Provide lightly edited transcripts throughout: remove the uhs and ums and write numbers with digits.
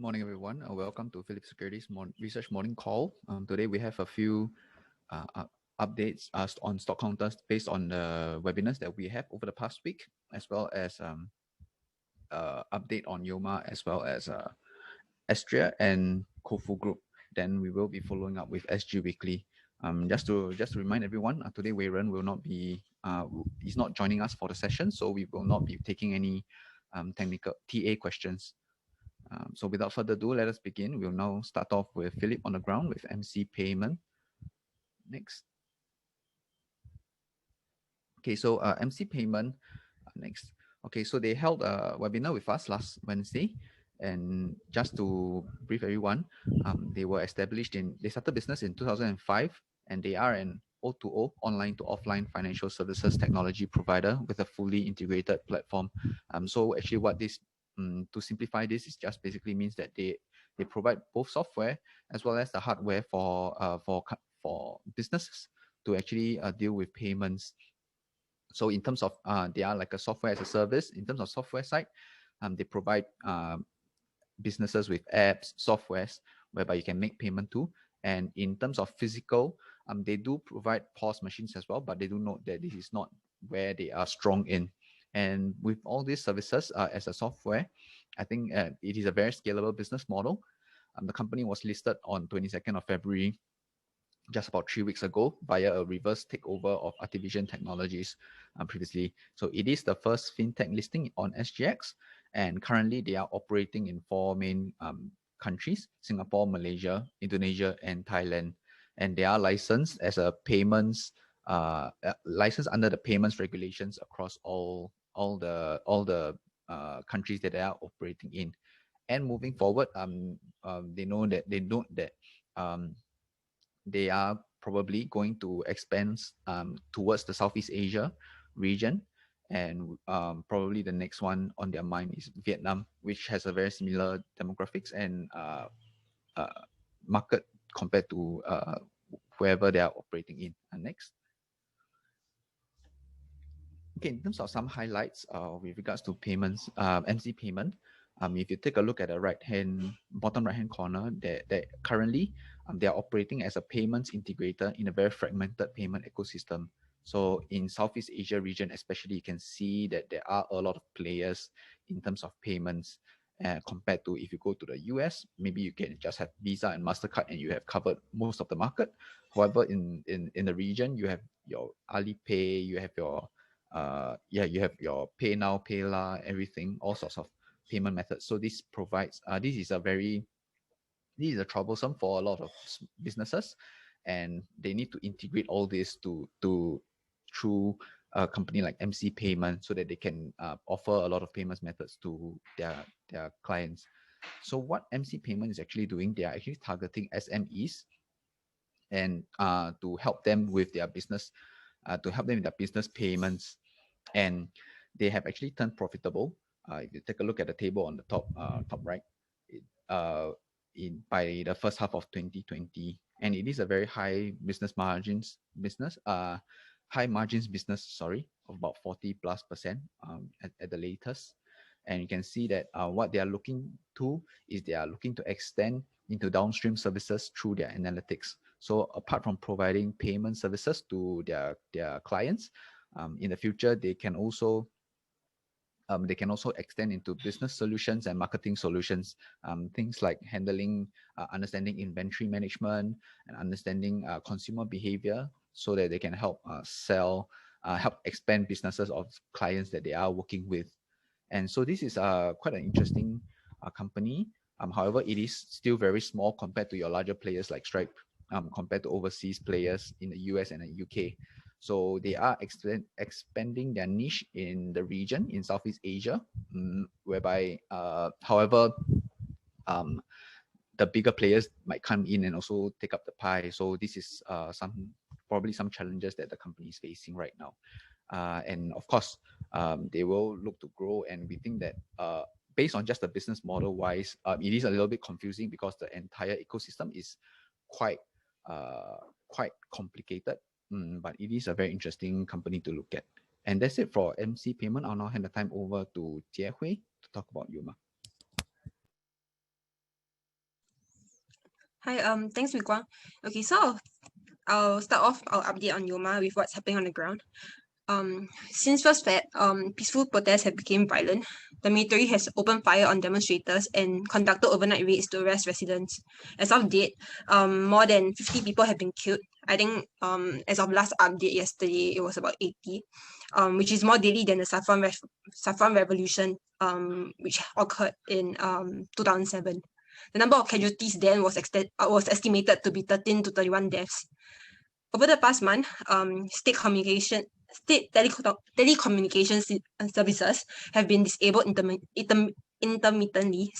Morning, everyone. Welcome to Phillip Securities Research Morning Call. Today we have a few updates on stock counters based on the webinars that we have over the past week, as well as update on YOMA, as well as Astrea and Koufu Group. Then we will be following up with SG Weekly. Just to remind everyone, today Wei Ren will not be he's not joining us for the session, so we will not be taking any technical TA questions. So without further ado, let us begin. We'll now start off with Phillip on the ground with MC Payment. Next. Okay, so MC Payment next. Okay, so they held a webinar with us last Wednesday. And just to brief everyone, they started business in 2005, and they are an O2O, online to offline financial services technology provider with a fully integrated platform. So actually what this to simplify this, is just basically means that they provide both software as well as the hardware for businesses to actually deal with payments. So in terms of they are like a software as a service. In terms of software side, they provide businesses with apps, softwares whereby you can make payment to. And in terms of physical, they do provide POS machines as well, but they do note that this is not where they are strong in. And with all these services as a software, I think it is a very scalable business model. The company was listed on 22nd of February, just about 3 weeks ago, via a reverse takeover of Artivision Technologies previously. So it is the first fintech listing on SGX, and currently they are operating in 4 main countries: Singapore, Malaysia, Indonesia, and Thailand. And they are licensed as a payments licensed under the payments regulations across all the countries that they are operating in. And moving forward, they note that they are probably going to expand towards the Southeast Asia region. And probably the next one on their mind is Vietnam, which has a very similar demographics and market compared to wherever they are operating in. Next. Okay, in terms of some highlights with regards to payments, MC Payment, if you take a look at the bottom right-hand corner, that currently they are operating as a payments integrator in a very fragmented payment ecosystem. So in Southeast Asia region, especially, you can see that there are a lot of players in terms of payments compared to if you go to the US, maybe you can just have Visa and MasterCard and you have covered most of the market. However, in the region, you have your Alipay, you have your you have your Pay Now, PayLah, everything, all sorts of payment methods. So this provides this is a troublesome for a lot of businesses, and they need to integrate all this through a company like MC Payment, so that they can offer a lot of payments methods to their clients. So what MC Payment is actually doing, they are actually targeting SMEs and to help them with their business, payments. And they have actually turned profitable. If you take a look at the table on the top right, by the first half of 2020, and it is a very high high margins business, sorry, of about 40+% at the latest. And you can see that what they are looking to is they are looking to extend into downstream services through their analytics. So apart from providing payment services to their clients, in the future, they can also extend into business solutions and marketing solutions, things like understanding inventory management and understanding consumer behavior, so that they can help help expand businesses of clients that they are working with. And so this is quite an interesting company. However, it is still very small compared to your larger players like Stripe, compared to overseas players in the US and the UK. So they are expanding their niche in the region in Southeast Asia, whereby, however, the bigger players might come in and also take up the pie. So this is probably some challenges that the company is facing right now. And of course, they will look to grow. And we think that based on just the business model wise, it is a little bit confusing because the entire ecosystem is quite complicated. But it is a very interesting company to look at. And that's it for MC Payment. I'll now hand the time over to Jie Hui to talk about YOMA. Hi, thanks, Wee Kwang. Okay, so I'll start off our update on YOMA with what's happening on the ground. Since first Feb, peaceful protests have become violent. The military has opened fire on demonstrators and conducted overnight raids to arrest residents. As of date, more than 50 people have been killed. I think as of last update yesterday, it was about 80, which is more deadly than the Saffron Revolution, which occurred in 2007. The number of casualties then was estimated to be 13 to 31 deaths. Over the past month, state telecommunication services have been disabled intermittently.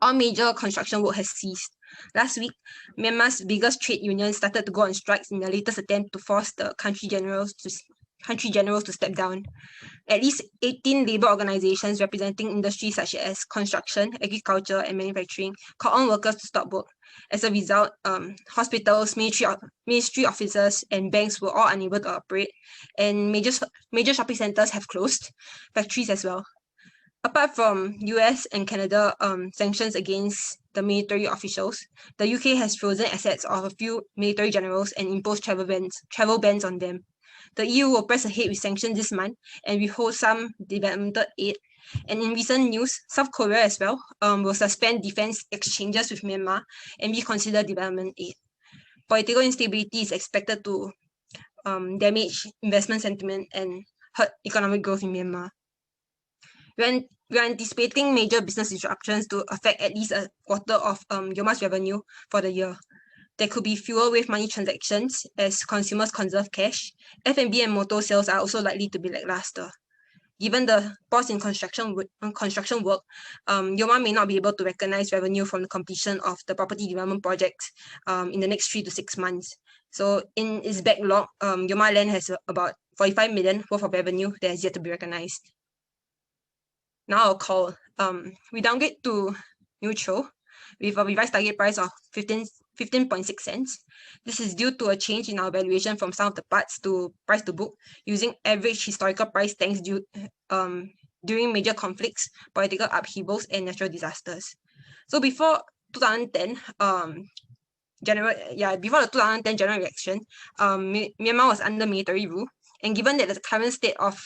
All major construction work has ceased. Last week, Myanmar's biggest trade union started to go on strikes in the latest attempt to force the country generals to step down. At least 18 labor organizations representing industries such as construction, agriculture, and manufacturing called on workers to stop work. As a result, hospitals, ministry offices, and banks were all unable to operate, and major shopping centers have closed, factories as well. Apart from US and Canada sanctions against the military officials, the UK has frozen assets of a few military generals and imposed travel bans on them. The EU will press ahead with sanctions this month and withhold some developmental aid. And in recent news, South Korea as well will suspend defense exchanges with Myanmar and reconsider development aid. Political instability is expected to damage investment sentiment and hurt economic growth in Myanmar. We are anticipating major business disruptions to affect at least a quarter of YOMA's revenue for the year. There could be fewer wave money transactions as consumers conserve cash. F&B and motor sales are also likely to be lackluster. Given the pause in construction work, YOMA may not be able to recognize revenue from the completion of the property development projects in the next 3 to 6 months. So in its backlog, YOMA Land has about 45 million worth of revenue that has yet to be recognized. Now I'll call. We downgrade to neutral with a revised target price of 15.6 cents. This is due to a change in our valuation from sum of the parts to price to book using average historical price tags during major conflicts, political upheavals, and natural disasters. So before 2010, before the 2010 general election, Myanmar was under military rule. And given that the current state of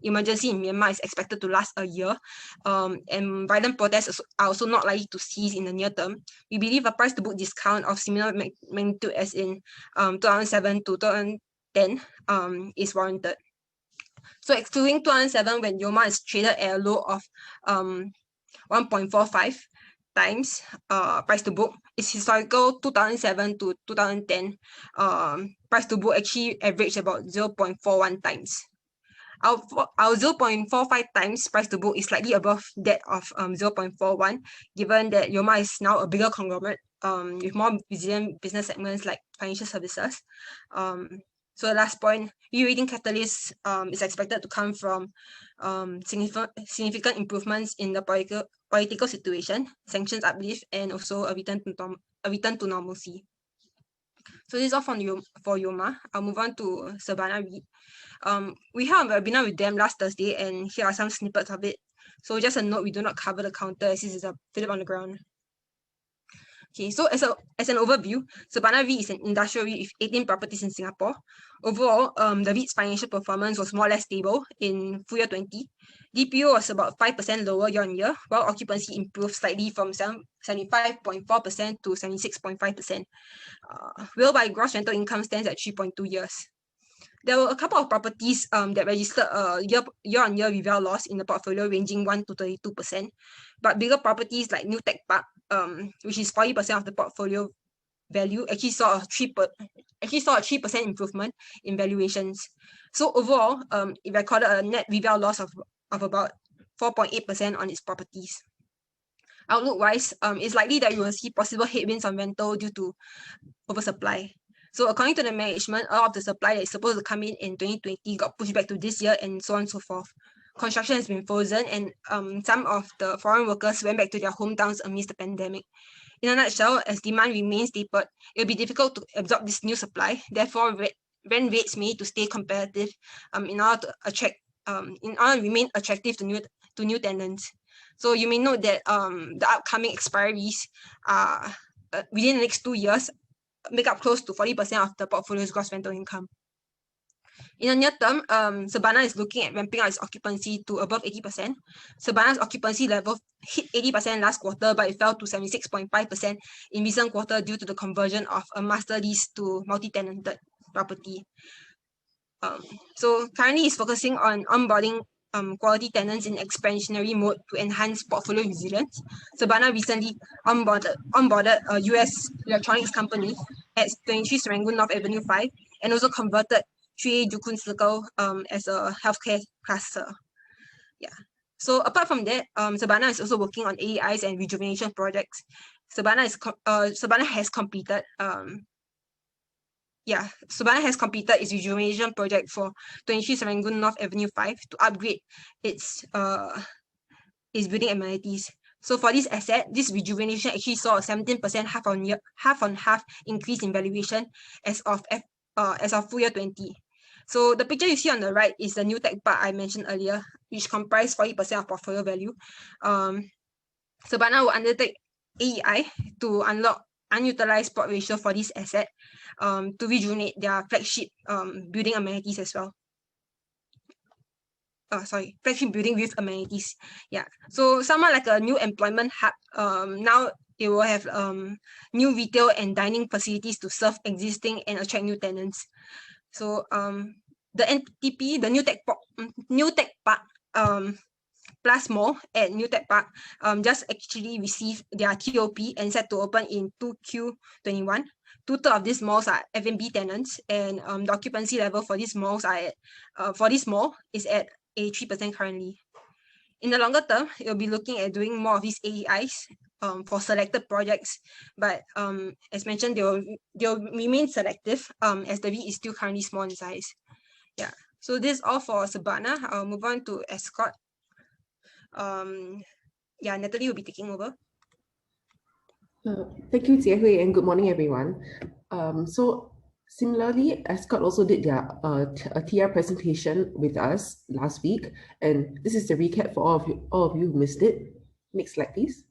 emergency in Myanmar is expected to last a year, and violent protests are also not likely to cease in the near term, we believe a price-to-book discount of similar magnitude as in 2007 to 2010 is warranted. So excluding 2007, when YOMA is traded at a low of 1.45 times price to book, its historical 2007 to 2010 price to book actually averaged about 0.41 times. Our 0.45 times price to book is slightly above that of 0.41, given that YOMA is now a bigger conglomerate with more resilient business segments like financial services. So the last point, re-rating catalyst is expected to come from significant improvements in the political situation, sanctions uplift, and also a return to normalcy. So this is all for YOMA. I'll move on to Sabana REIT. We held a webinar with them last Thursday, and here are some snippets of it. So just a note, we do not cover the counter as this is a Phillip on the ground. Okay, so as an overview, Sabana REIT is an industrial REIT with 18 properties in Singapore. Overall, the REIT's financial performance was more or less stable in full year 20. DPU was about 5% lower year on year, while occupancy improved slightly from 75.4% to 76.5%. WALE by gross rental income stands at 3.2 years. There were a couple of properties that registered a year-on-year reval loss in the portfolio ranging 1 to 32%. But bigger properties like New Tech Park, which is 40% of the portfolio value, actually saw a 3% improvement in valuations. So overall, it recorded a net reval loss of about 4.8% on its properties. Outlook-wise, it's likely that you will see possible headwinds on rental due to oversupply. So according to the management, a lot of the supply that is supposed to come in 2020 got pushed back to this year and so on and so forth. Construction has been frozen and some of the foreign workers went back to their hometowns amidst the pandemic. In a nutshell, as demand remains tapered, it will be difficult to absorb this new supply. Therefore, rent rates may need to stay competitive in order to remain attractive to new tenants. So you may note that the upcoming expiries are within the next 2 years, make up close to 40% of the portfolio's gross rental income. In the near term, Sabana is looking at ramping up its occupancy to above 80%. Sabana's occupancy level hit 80% last quarter, but it fell to 76.5% in recent quarter due to the conversion of a master lease to multi-tenanted property. So currently it's focusing on onboarding quality tenants in expansionary mode to enhance portfolio resilience. Sabana recently onboarded a US electronics company at 23 Serangoon North Avenue 5 and also converted 3A Jukun Circle as a healthcare cluster. Yeah. So apart from that, Sabana is also working on AEIs and rejuvenation projects. Sabana has completed Sabana has completed its rejuvenation project for 23 Serangoon North Avenue 5 to upgrade its building amenities. So for this asset, this rejuvenation actually saw a 17% half-on-half increase in valuation as of full year 20. So the picture you see on the right is the new tech park I mentioned earlier, which comprised 40% of portfolio value. Sabana will undertake AEI to unlock unutilized plot ratio for this asset to rejuvenate their flagship building amenities as well. Flagship building with amenities. Yeah, so somewhat like a new employment hub. Now it will have new retail and dining facilities to serve existing and attract new tenants. So the NTP, the new tech park Plus Mall at New Tech Park just actually received their TOP and set to open in 2Q21. 2/3 of these malls are F&B tenants, and the occupancy level for these malls for this mall is at 3% currently. In the longer term, you'll be looking at doing more of these AEIs for selected projects, but as mentioned, they'll remain selective as the REIT is still currently small in size. Yeah. So this is all for Sabana. I'll move on to Ascott. Natalie will be taking over. Thank you, Jiehui, and good morning, everyone. So similarly, Ascott also did their a TR presentation with us last week, and this is the recap for all of you who missed it. Next slide, please.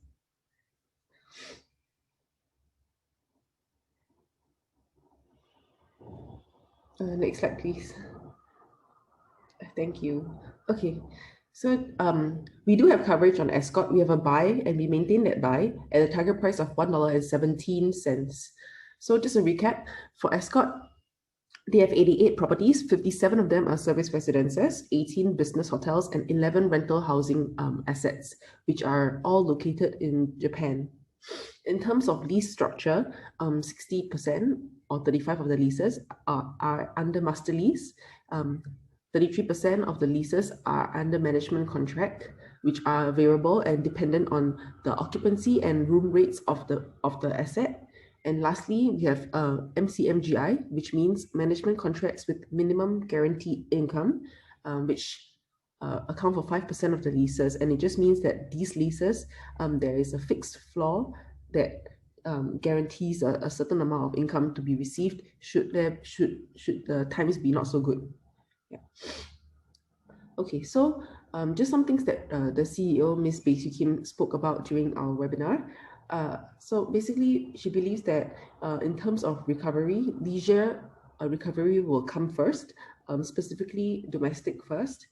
Next slide, please. Thank you. Okay, so we do have coverage on Ascott. We have a buy, and we maintain that buy at a target price of $1.17. So just a recap, for Ascott, they have 88 properties, 57 of them are service residences, 18 business hotels, and 11 rental housing assets, which are all located in Japan. In terms of lease structure, 60% or 35 of the leases are under master lease. 33% of the leases are under management contract, which are variable and dependent on the occupancy and room rates of the asset. And lastly, we have MCMGI, which means management contracts with minimum guaranteed income, which account for 5% of the leases. And it just means that these leases, there is a fixed floor that guarantees a certain amount of income to be received should the times be not so good. Yeah. Okay, so just some things that the CEO, Ms. Bae Siew Kim, spoke about during our webinar. So basically, she believes that in terms of recovery, leisure recovery will come first, specifically domestic first.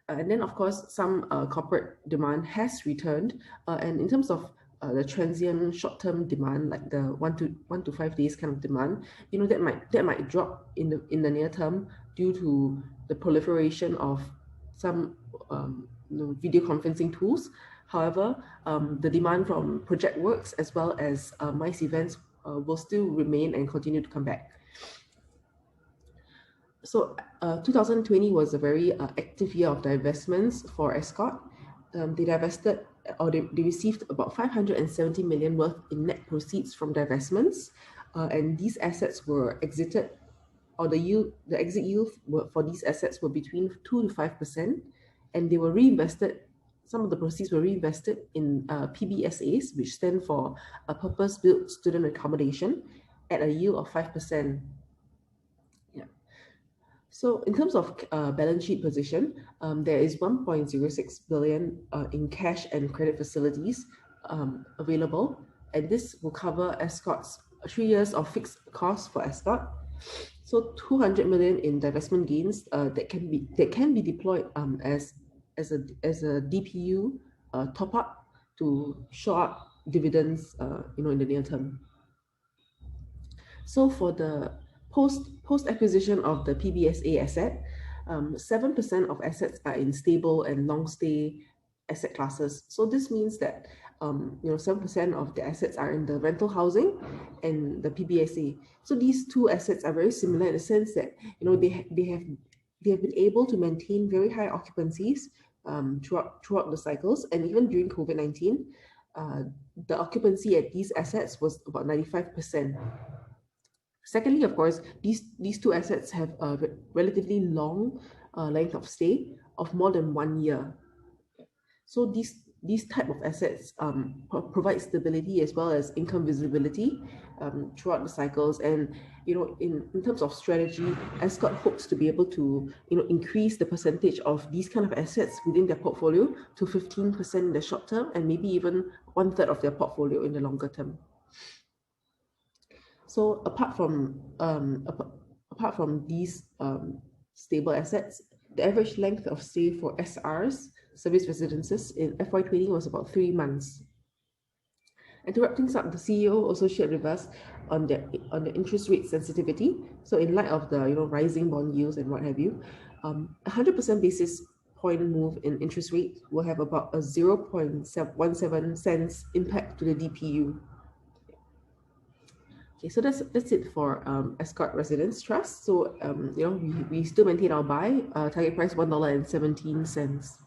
And then, of course, some corporate demand has returned. And in terms of the transient short-term demand, like the 1 to 5 days kind of demand, you know, that might drop in the near term due to the proliferation of some video conferencing tools. However, the demand from project works as well as MICE events will still remain and continue to come back. So 2020 was a very active year of divestments for Ascott. They divested, or they received about 570 million worth in net proceeds from divestments, and these assets were exited, or the exit yield for these assets were between 2 to 5%, and they were reinvested. Some of the proceeds were reinvested in PBSAs, which stand for a purpose-built student accommodation, at a yield of 5%. Yeah. So in terms of balance sheet position, there is 1.06 billion in cash and credit facilities available. and this will cover Ascott's 3 years of fixed costs for Ascott. So 200 million in divestment gains that can be deployed as a DPU top up to show up dividends in the near term. So for the post acquisition of the PBSA asset, 7% of assets are in stable and long stay asset classes. So this means that 7% of the assets are in the rental housing and the PBSA. So these two assets are very similar in the sense that they have been able to maintain very high occupancies throughout the cycles, and even during COVID-19, the occupancy at these assets was about 95%. Secondly, of course, these two assets have a relatively long length of stay of more than 1 year. So these type of assets provide stability as well as income visibility throughout the cycles. And in terms of strategy, Ascott hopes to be able to increase the percentage of these kind of assets within their portfolio to 15% in the short term, and maybe even 1/3 of their portfolio in the longer term. So apart from these stable assets, the average length of stay for SRs, service residences, in FY20 was about 3 months. And to wrap things up, the CEO also shared with us on the interest rate sensitivity. So in light of the rising bond yields and what have you, 100% basis point move in interest rate will have about a 0.17 cents impact to the DPU. Okay, so that's it for Ascott Residence Trust. So we still maintain our buy target price $1.17.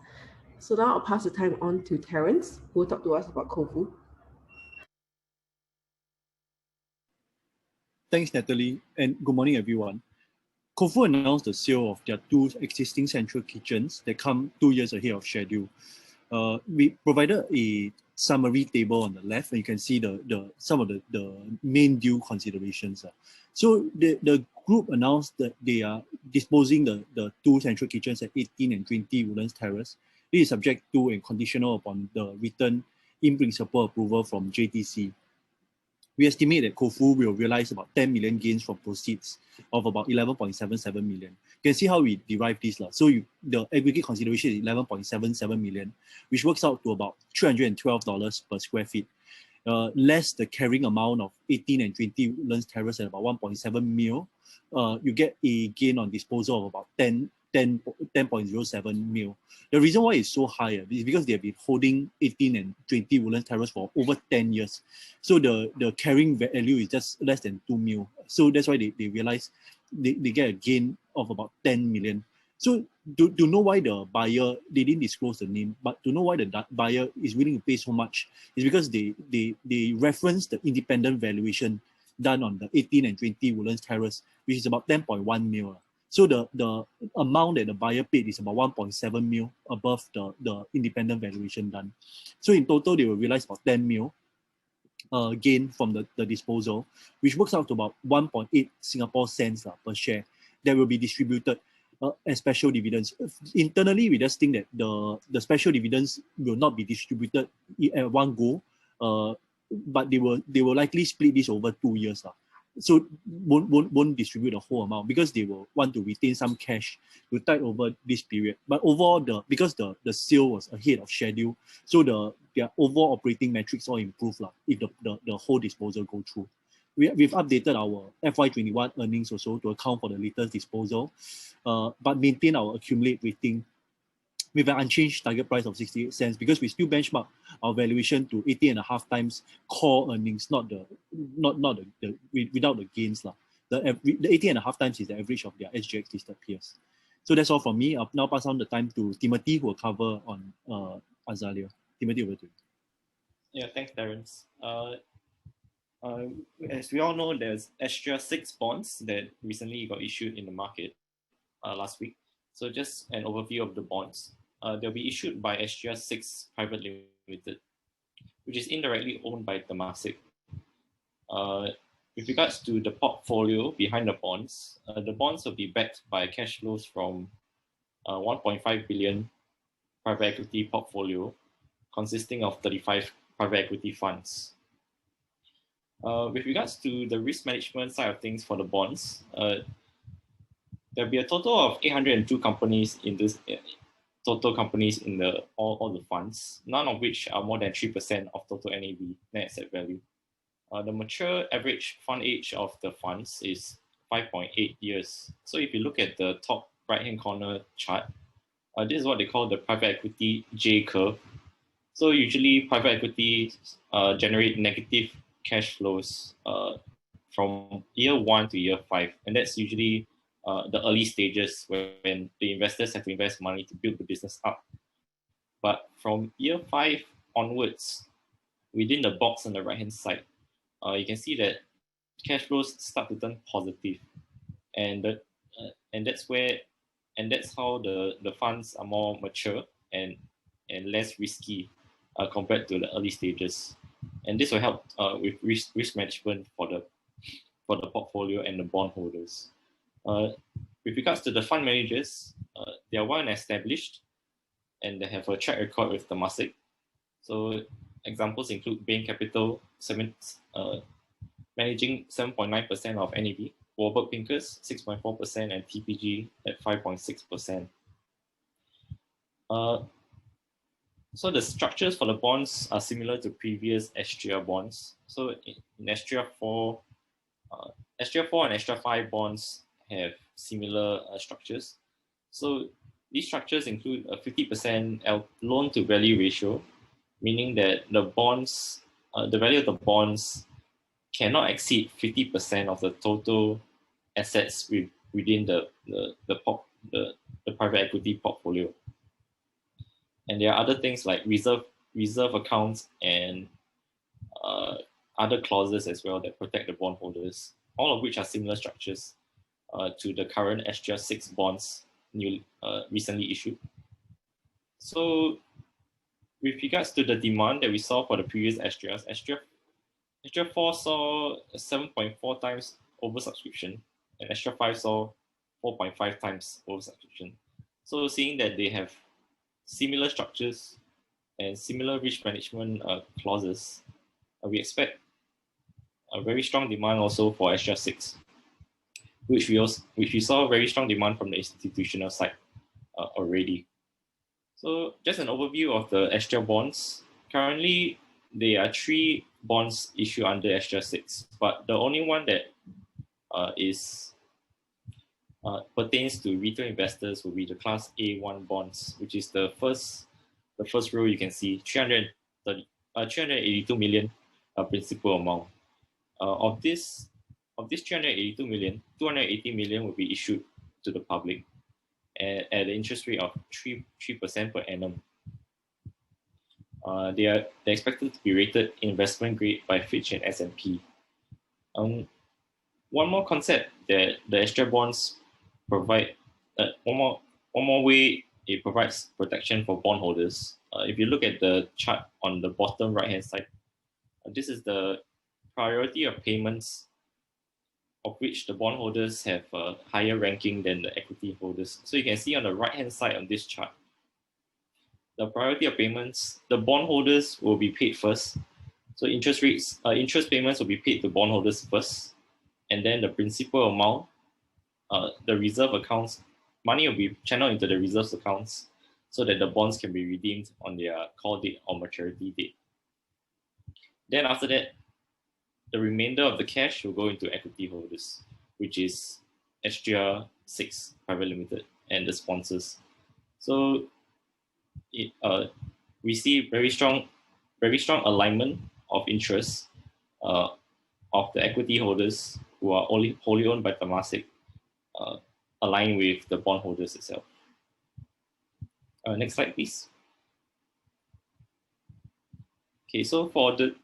So now I'll pass the time on to Terence, who will talk to us about Koufu. Thanks, Natalie, and good morning, everyone. Koufu announced the sale of their 2 existing central kitchens that come 2 years ahead of schedule. We provided a summary table on the left, and you can see some of the main deal considerations. So the group announced that they are disposing the 2 central kitchens at 18 and 20 Woodlands Terrace. This is subject to and conditional upon the written in principle approval from JTC. We estimate that Koufu will realize about 10 million gains from proceeds of about 11.77 million. You can see how we derive this. So the aggregate consideration is 11.77 million, which works out to about $312 per square feet, less the carrying amount of 18 and 20 Woodlands Terrace at about 1.7 mil. You get a gain on disposal of about 10.07 mil. The reason why it's so high is because they have been holding 18 and 20 Woodlands Terrace for over 10 years. So the carrying value is just less than 2 mil. So that's why they realize they get a gain of about 10 million. So to know why the buyer, they didn't disclose the name, but to know why the buyer is willing to pay so much is because they reference the independent valuation done on the 18 and 20 Woodlands Terrace, which is about 10.1 mil. So the amount that the buyer paid is about 1.7 mil above the independent valuation done. So in total, they will realize about 10 mil gain from the disposal, which works out to about 1.8 Singapore cents per share that will be distributed as special dividends. Internally, we just think that the special dividends will not be distributed at one go, but they will likely split this over 2 years. So won't distribute the whole amount because they will want to retain some cash to tide over this period. But overall, because the sale was ahead of schedule, so their overall operating metrics all improve if the whole disposal go through. We've updated our FY21 earnings also to account for the latest disposal, but maintain our accumulate rating with an unchanged target price of 68 cents because we still benchmark our valuation to 18.5 times core earnings, not without the gains. The 18.5 times is the average of their SGX listed peers. So that's all from me. I'll now pass on the time to Timothy, who will cover on Azalea. Timothy, over to you. Yeah, thanks, Terence. As we all know, there's Astrea VI Bonds that recently got issued in the market last week. So just an overview of the bonds. They'll be issued by Astrea VI Private Limited, which is indirectly owned by Temasek. With regards to the portfolio behind the bonds will be backed by cash flows from 1.5 billion private equity portfolio consisting of 35 private equity funds. With regards to the risk management side of things for the bonds, there'll be a total of 802 companies in this total companies in all the funds, none of which are more than 3% of total NAV, net asset value. The mature average fund age of the funds is 5.8 years. So if you look at the top right-hand corner chart, this is what they call the private equity J curve. So usually private equity generate negative cash flows from year 1 to year 5, and that's usually the early stages when the investors have to invest money to build the business up. But from year 5 onwards, within the box on the right-hand side, you can see that cash flows start to turn positive, and that's how the funds are more mature and less risky compared to the early stages, and this will help with risk management for the portfolio and the bondholders. With regards to the fund managers, they are well established and they have a track record with Temasek. So examples include Bain Capital, managing 7.9% of NAV, Warburg Pincus 6.4%, and TPG at 5.6%. So the structures for the bonds are similar to previous Astrea bonds. So in Astrea 4 and Astrea 5 bonds have similar structures. So these structures include a 50% loan to value ratio, meaning that the bonds, the value of the bonds cannot exceed 50% of the total assets within the private equity portfolio. And there are other things like reserve accounts and other clauses as well that protect the bondholders, all of which are similar structures to the current Astrea VI Bonds recently issued. So with regards to the demand that we saw for the previous Astreas, Astrea 4 saw 7.4 times oversubscription, and Astrea 5 saw 4.5 times oversubscription. So seeing that they have similar structures and similar risk management clauses, we expect a very strong demand also for Astrea 6, which we saw very strong demand from the institutional side already. So just an overview of the Astrea bonds. Currently, there are 3 bonds issued under Astrea 6, but the only one that pertains to retail investors will be the Class A1 bonds, which is the first row you can see, 382 million principal amount. Of this 382 million, 280 million will be issued to the public at an interest rate of 3% per annum. They're expected to be rated investment grade by Fitch and S&P. One more concept that the Astrea bonds provide, one more way it provides protection for bondholders. If you look at the chart on the bottom right-hand side, this is the priority of payments of which the bondholders have a higher ranking than the equity holders. So you can see on the right-hand side on this chart, the priority of payments, the bondholders will be paid first. So interest payments will be paid to bondholders first, and then the principal amount, the reserve accounts, money will be channeled into the reserves accounts so that the bonds can be redeemed on their call date or maturity date. Then after that, the remainder of the cash will go into equity holders, which is Astrea VI Private Limited and the sponsors. So we see very strong alignment of interest of the equity holders who are wholly owned by Temasek, aligned with the bondholders itself. Next slide, please. Okay, so for the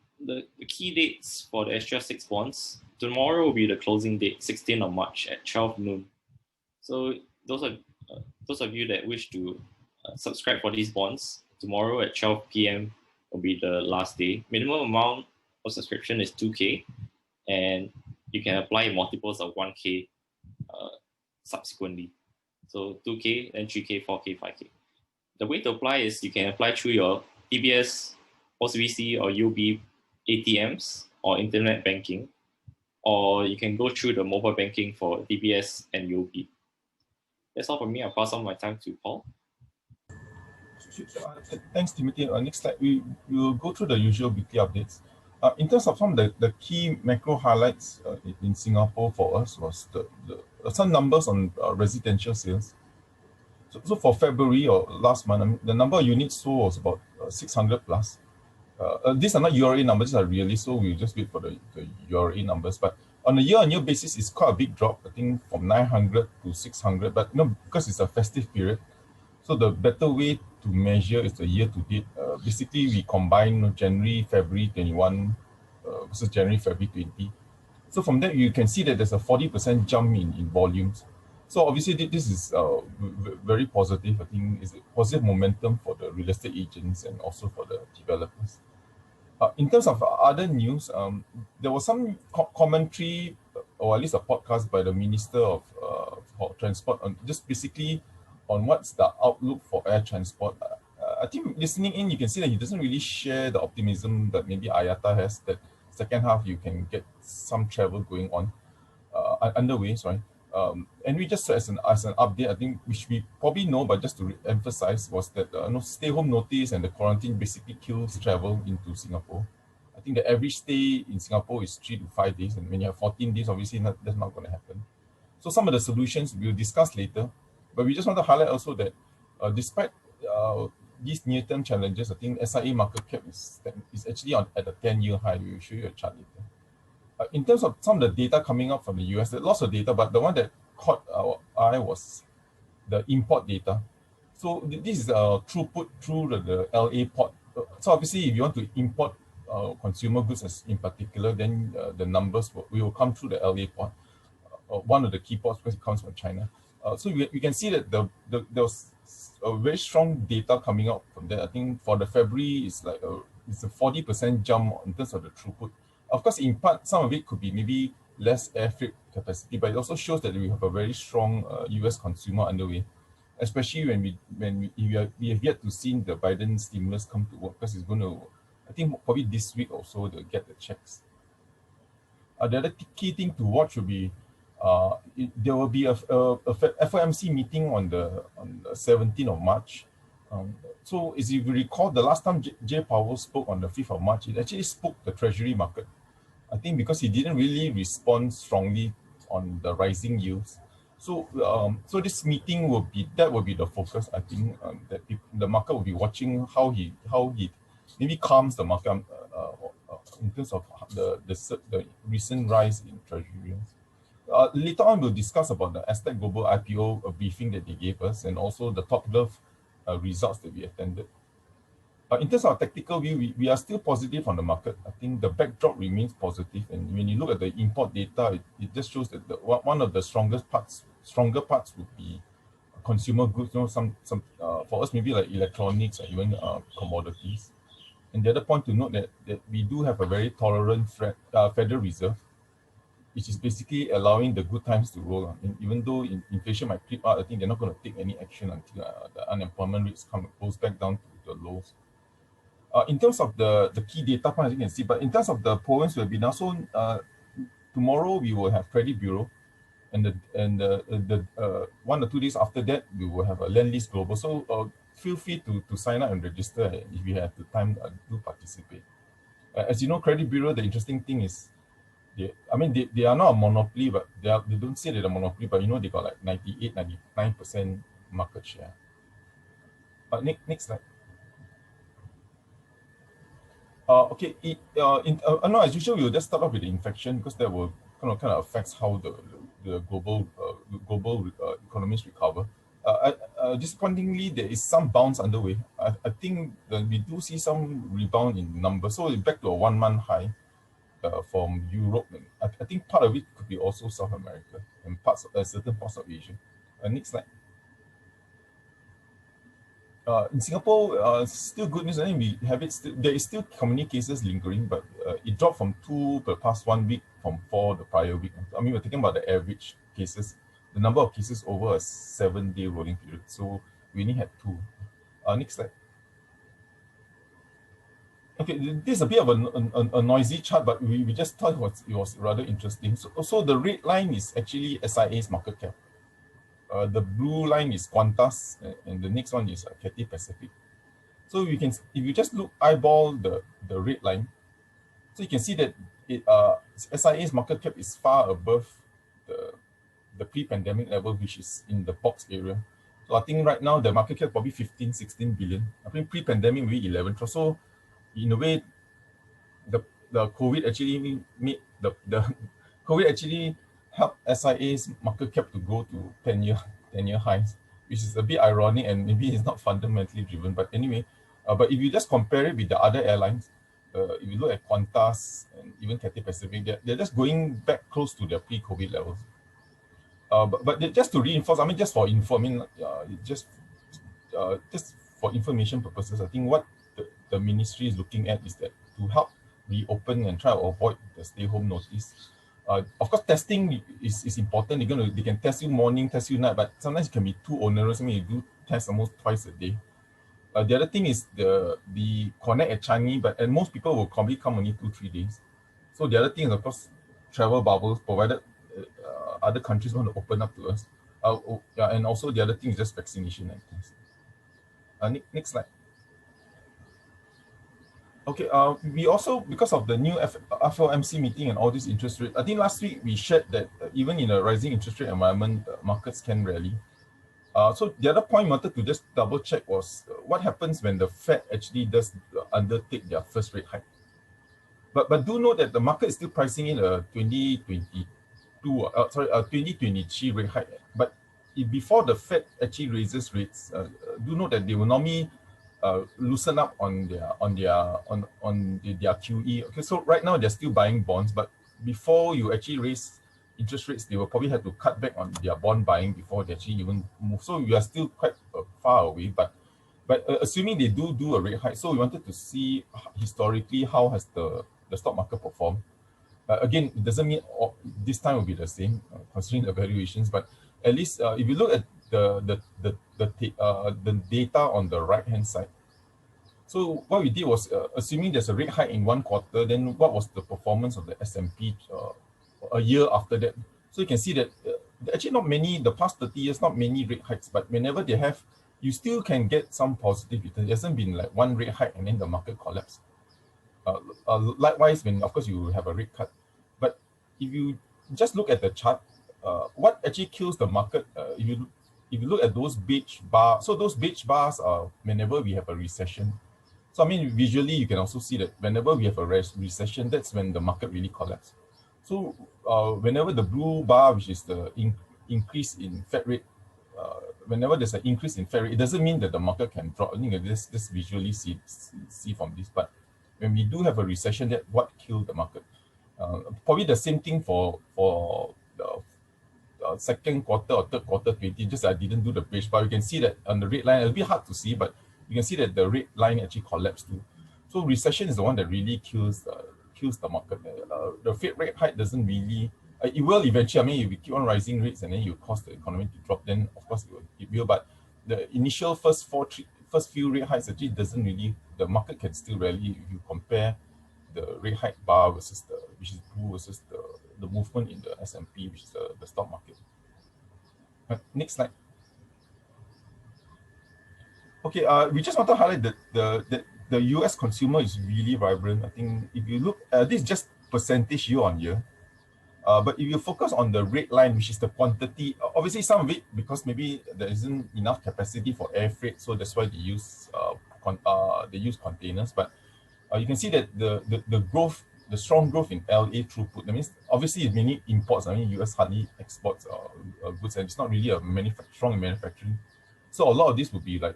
key dates for the Astrea 6 bonds, tomorrow will be the closing date, 16th of March at 12 noon. So those of you that wish to subscribe for these bonds, tomorrow at 12 p.m. will be the last day. Minimum amount of subscription is 2K, and you can apply multiples of 1K subsequently. So 2K, then 3K, 4K, 5K. The way to apply is you can apply through your DBS, OCBC, or UB ATMs, or internet banking, or you can go through the mobile banking for DBS and UOB. That's all from me. I'll pass on my time to Paul. Thanks, Timothy. Next slide, we will go through the usual weekly updates. In terms of some of the key macro highlights in Singapore for us was some numbers on residential sales. So for February or last month, the number of units sold was about 600 plus. These are not URA numbers, these are really, so we'll just wait for the URA numbers. But on a year-on-year basis, it's quite a big drop, I think from 900 to 600, but because it's a festive period, so the better way to measure is the year-to-date. Basically, we combine January, February 21 versus January, February 20. So from that, you can see that there's a 40% jump in volumes. So obviously, this is very positive. I think it's a positive momentum for the real estate agents and also for the developers. In terms of other news, there was some commentary, or at least a podcast by the Minister of for Transport on just basically on what's the outlook for air transport. I think listening in, you can see that he doesn't really share the optimism that maybe IATA has, that second half you can get some travel going on, underway, sorry. And we just as an update, I think which we probably know, but just to emphasize, was that stay home notice and the quarantine basically kills travel into Singapore. I think the average stay in Singapore is 3 to 5 days, and when you have 14 days, obviously that's not going to happen. So some of the solutions we'll discuss later, but we just want to highlight also that despite these near-term challenges, I think SIA market cap is actually at a 10-year high. We'll show you a chart later. In terms of some of the data coming up from the US, there's lots of data, but the one that caught our eye was the import data. So this is throughput through the LA port. So obviously, if you want to import consumer goods in particular, then the numbers will come through the LA port, one of the key ports because it comes from China. So we can see that there was a very strong data coming out from there. I think for the February, it's like it's a 40% jump in terms of the throughput. Of course, in part, some of it could be maybe less air freight capacity, but it also shows that we have a very strong US consumer underway, especially when we have yet to see the Biden stimulus come to work, because it's going to, I think probably this week or so, they'll get the checks. The other key thing to watch will be there will be a FOMC meeting on the 17th of March. So as you recall, the last time Jay Powell spoke on the 5th of March, it actually spoke the treasury market. I think because he didn't really respond strongly on the rising yields. So so this meeting will be the focus. I think that the market will be watching how he maybe calms the market in terms of the recent rise in treasury yields. Later on, we'll discuss about the Aztec Global IPO briefing that they gave us, and also the TopGlove results that we attended. In terms of tactical view, we are still positive on the market. I think the backdrop remains positive, and when you look at the import data, it just shows that one of the stronger parts would be consumer goods. Some for us maybe like electronics or even commodities. And the other point to note that we do have a very tolerant Federal Reserve, which is basically allowing the good times to roll on. And even though inflation might creep out, I think they're not going to take any action until the unemployment rates goes back down to the lows. In terms of the key data points, as you can see, but in terms of the Poland's webinar, so tomorrow we will have Credit Bureau, and the 1 or 2 days after that we will have a Land Lease Global. So feel free to sign up and register if you have the time to participate. As you know, Credit Bureau, the interesting thing is, they are not a monopoly, but they don't say they're a monopoly, but they got like 98-99% market share. Next slide. Okay, as usual, we'll just start off with the infection, because that will kind of affects how the global economies recover. Disappointingly, there is some bounce underway. I think that we do see some rebound in numbers. So back to a 1-month high from Europe. I think part of it could be also South America and certain parts of Asia. Next slide. In Singapore, still good news. I think we have it. There is still community cases lingering, but it dropped from 2 per past 1 week from 4 the prior week. I mean, we're talking about the average cases, the number of cases over a 7-day rolling period. So we only had 2. Next slide. Okay, this is a bit of a noisy chart, but we just thought it was rather interesting. So the red line is actually SIA's market cap. The blue line is Qantas, and the next one is Cathay Pacific. So you can, if you just eyeball the red line, so you can see that SIA's market cap is far above the pre-pandemic level, which is in the box area. So I think right now the market cap probably 15, 16 billion. I think pre-pandemic maybe 11. So in a way, the COVID actually made the COVID actually helped SIA's market cap to go to 10-year highs, which is a bit ironic and maybe it's not fundamentally driven. But anyway, but if you just compare it with the other airlines, if you look at Qantas and even Cathay Pacific, they're just going back close to their pre-COVID levels. But just to reinforce, I mean, just for info, I mean, just for information purposes, I think what the ministry is looking at is that to help reopen and try to avoid the stay-home notice. Of course, testing is important. They can test you morning, test you night, but sometimes it can be too onerous. I mean, you do test almost twice a day. The other thing is the connect at Changi, and most people will probably come only 2-3 days. So the other thing is, of course, travel bubbles, provided other countries want to open up to us. And also the other thing is just vaccination and test. Next slide. Okay, we also, because of the new FOMC meeting and all these interest rates, I think last week we shared that even in a rising interest rate environment, markets can rally. So the other point I wanted to just double check was what happens when the Fed actually does undertake their first rate hike. But do note that the market is still pricing in a 2023 rate hike. But before the Fed actually raises rates, do note that they will normally loosen up on their QE. Okay, so right now they're still buying bonds, but before you actually raise interest rates, they will probably have to cut back on their bond buying before they actually even move. So we are still quite far away, but assuming they do a rate hike, so we wanted to see historically how has the stock market performed. Again, it doesn't mean this time will be the same, considering the valuations, but at least if you look at the data on the right hand side. So what we did was, assuming there's a rate hike in one quarter, then what was the performance of the S&P a year after that? So you can see that actually not many, the past 30 years, not many rate hikes, but whenever they have, you still can get some positive return. It hasn't been like one rate hike and then the market collapse. Likewise, when of course you have a rate cut. But if you just look at the chart, what actually kills the market, if you look at those beige bars, so those beige bars are whenever we have a recession. So I mean, visually, you can also see that whenever we have a recession, that's when the market really collapses. So whenever the blue bar, which is the increase in Fed rate, whenever there's an increase in Fed rate, it doesn't mean that the market can drop. I think this visually see from this, but when we do have a recession, that's what killed the market. Probably the same thing for the second quarter or third quarter 20. Just I didn't do the beige, but you can see that on the red line, it'll be hard to see, but you can see that the red line actually collapsed too. So recession is the one that really kills the market. The Fed rate hike doesn't really, it will eventually. I mean, if you keep on rising rates and then you cause the economy to drop, then of course it will. But the initial first few rate hikes actually doesn't really, the market can still rally if you compare the rate hike bar versus which is blue versus the movement in the S&P, which is the stock market. Next slide. Okay, we just want to highlight that the US consumer is really vibrant. I think if you look, this is just percentage year on year. But if you focus on the red line, which is the quantity, obviously some of it because maybe there isn't enough capacity for air freight, so that's why they use containers. But you can see that the growth, the strong growth in LA throughput. That means obviously it's mainly imports. I mean, US hardly exports goods, and it's not really a strong manufacturing. So a lot of this would be like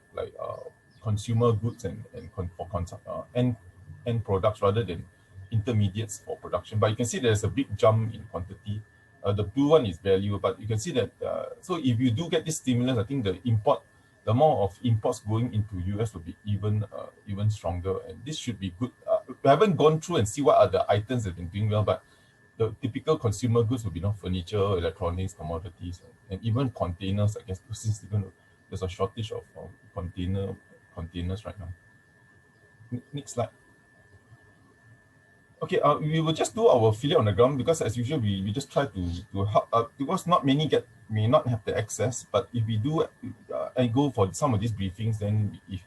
consumer goods and end products rather than intermediates for production. But you can see there's a big jump in quantity. The blue one is value, but you can see that. So if you do get this stimulus, I think the amount of imports going into US will be even stronger, and this should be good. We haven't gone through and see what are the items that have been doing well, but the typical consumer goods will be furniture, electronics, commodities, and even containers. I guess since there's a shortage of containers right now. Next slide. Okay, we will just do our Phillip on the ground because as usual, we just try to help, because not many may not have the access, but if we do and go for some of these briefings, then if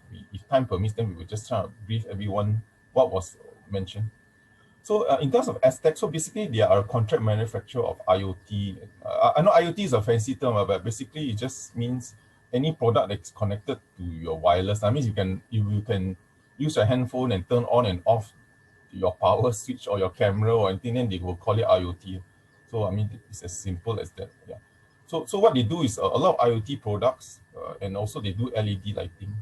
time permits, then we will just try to brief everyone what was mentioned. So in terms of Aztec, so basically they are a contract manufacturer of IoT. I know IoT is a fancy term, but basically it just means any product that's connected to your wireless. That means you can use your handphone and turn on and off your power switch or your camera or anything, then they will call it IoT. So I mean, it's as simple as that. Yeah. So what they do is a lot of IoT products, and also they do LED lighting.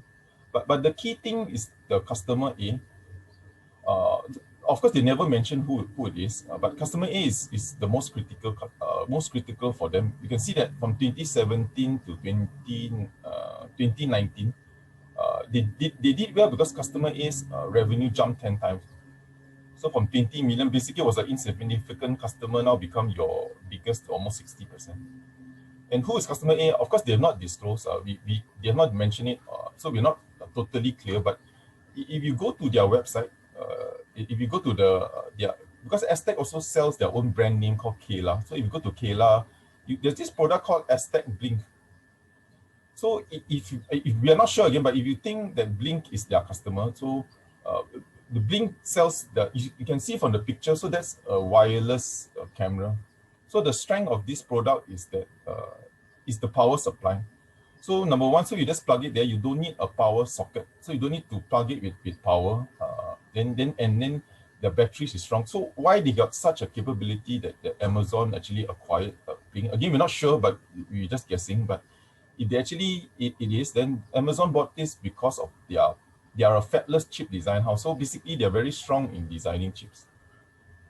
But the key thing is the customer A. Of course, they never mention who it is, but customer A is the most critical for them. You can see that from 2017 to 2019, they did well because customer A's revenue jumped 10 times. So from 20 million, basically was an insignificant customer, now become your biggest, almost 60%. And who is customer A? Of course, they have not disclosed. They have not mentioned it, so we're not totally clear. But if you go to their website, if you go to because Aztec also sells their own brand name called Kayla. So if you go to Kayla, there's this product called Aztec Blink. So if we are not sure again, but if you think that Blink is their customer, so the Blink sells you can see from the picture, so that's a wireless camera. So the strength of this product is that is the power supply. So number one, so you just plug it there, you don't need a power socket. So you don't need to plug it with power. Then the batteries is strong. So why they got such a capability that Amazon actually acquired Blink? Again, we're not sure, but we're just guessing. But if they actually it is, then Amazon bought this because of they are a fabless chip design house. So basically, they're very strong in designing chips.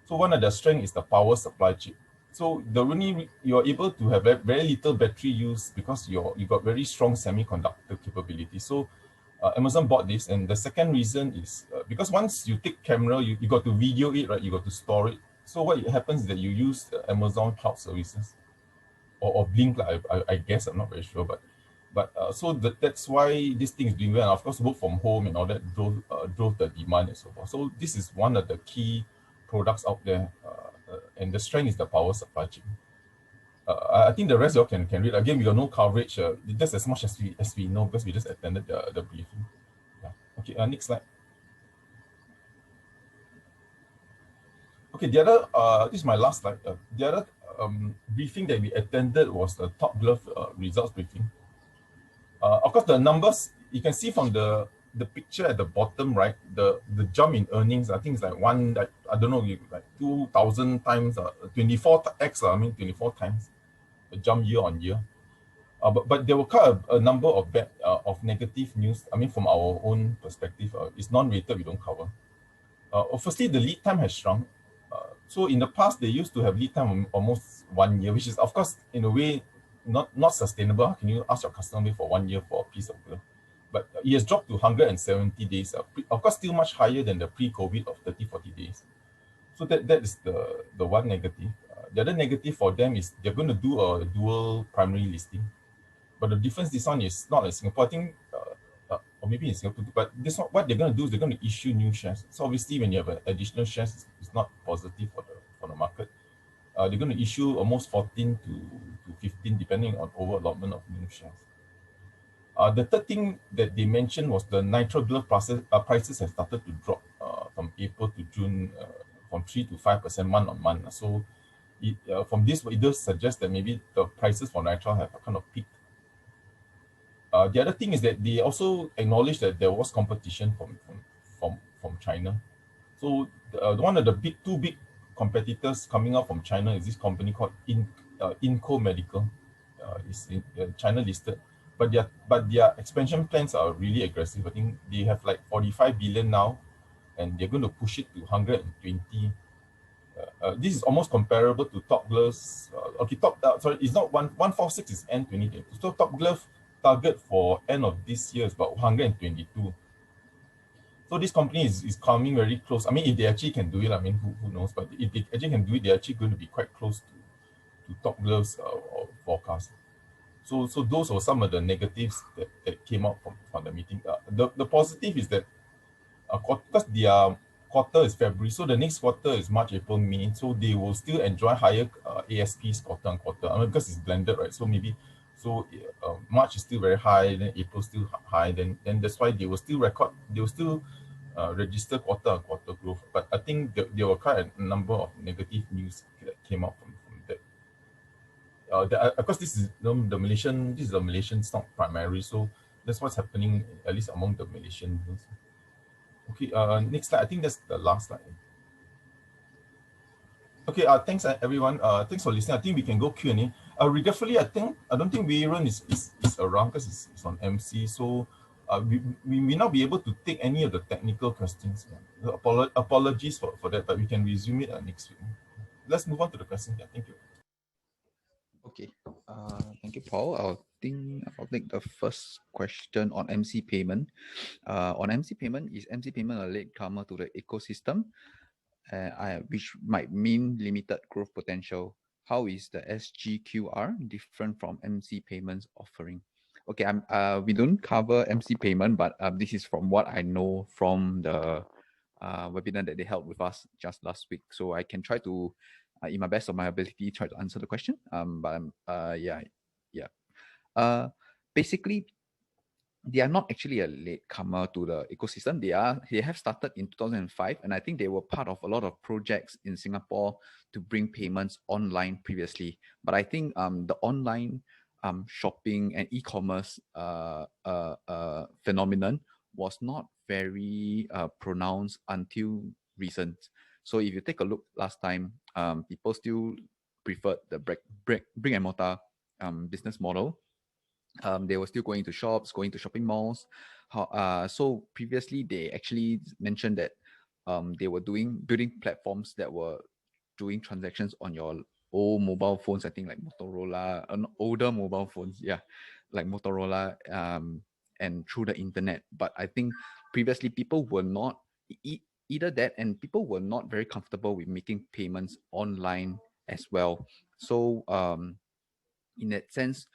So one of their strengths is the power supply chip. So you're able to have very little battery use because you got very strong semiconductor capability. So Amazon bought this, and the second reason is because once you take camera, you got to video it, right? You got to store it. So what happens is that you use Amazon cloud services or Blink, I guess, I'm not very sure, but so that's why this thing is doing well. And of course, work from home and all that drove the demand and so forth. So this is one of the key products out there, and the strength is the power supply chip. I think the rest you all can read. Again, we got no coverage. Just as much as we know because we just attended the briefing. Yeah. Okay. Next slide. Okay. The other this is my last slide. The other briefing that we attended was the TopGlove results briefing. Of course, the numbers you can see from the picture at the bottom right, the jump in earnings, I think it's like I don't know, like 2,000 times, 24x. I mean 24 times a jump year on year. But there were quite a number of negative news. I mean, from our own perspective, it's non-rated, we don't cover. Firstly, the lead time has shrunk. So in the past, they used to have lead time almost 1 year, which is of course in a way not sustainable. How can you ask your customer for 1 year for a piece of glove? But it has dropped to 170 days. Of course, still much higher than the pre-COVID of 30-40 days. So that is the one negative. The other negative for them is they're going to do a dual primary listing. But the difference, this one is not like Singapore. I think, or maybe in Singapore, but this one, what they're going to do is they're going to issue new shares. So obviously, when you have additional shares, it's not positive for the market. They're going to issue almost 14 to 15, depending on over-allotment of new shares. The third thing that they mentioned was the nitrile glove prices have started to drop from April to June, from 3 to 5% month on month. So from this, it does suggest that maybe the prices for nitrile have kind of peaked. The other thing is that they also acknowledged that there was competition from China. So one of the two big competitors coming out from China is this company called Inco Medical. It's China listed, but their expansion plans are really aggressive. I think they have like 45 billion now, and they're going to push it to 120. This is almost comparable to TopGlove's. Sorry, it's not 146, is end 2022. So TopGlove target for end of this year is about 122. So this company is coming very close. I mean, if they actually can do it, I mean, who knows? But if they actually can do it, they're actually going to be quite close to TopGlove's forecast. So those were some of the negatives that came out from the meeting. The positive is that because their quarter is February, so the next quarter is March, April, May. So they will still enjoy higher ASPs quarter on quarter. I mean, because it's blended, right? So maybe March is still very high, then April still high. Then that's why they will still register quarter on quarter growth. But I think there were quite a number of negative news that came out from that. Of course, this is the Malaysian stock primary, so that's what's happening at least among the Malaysians. Okay, next slide. I think that's the last slide. Okay, thanks everyone. Thanks for listening. I think we can go Q&A. Regretfully, I don't think Weiren is around because it's on MC. So we may not be able to take any of the technical questions. Apologies for that, but we can resume it next week. Let's move on to the questions. Yeah, thank you. Okay, thank you, Paul. I'll take the first question on MC payment. On MC payment, is MC payment a latecomer to the ecosystem, which might mean limited growth potential? How is the SGQR different from MC payments offering? Okay, we don't cover MC payment, but this is from what I know from the webinar that they held with us just last week. So I can try to, in my best of my ability, try to answer the question. Basically, they are not actually a latecomer to the ecosystem. They have started in 2005, and I think they were part of a lot of projects in Singapore to bring payments online previously. But I think the online shopping and e-commerce phenomenon was not very pronounced until recent. So if you take a look last time, people still preferred the brick and mortar business model. They were still going to shops, going to shopping malls. So previously, they actually mentioned that they were building platforms that were doing transactions on your old mobile phones. I think like Motorola, older mobile phones, yeah, like Motorola, and through the internet. But I think previously people were not either that, and people were not very comfortable with making payments online as well. So in that sense,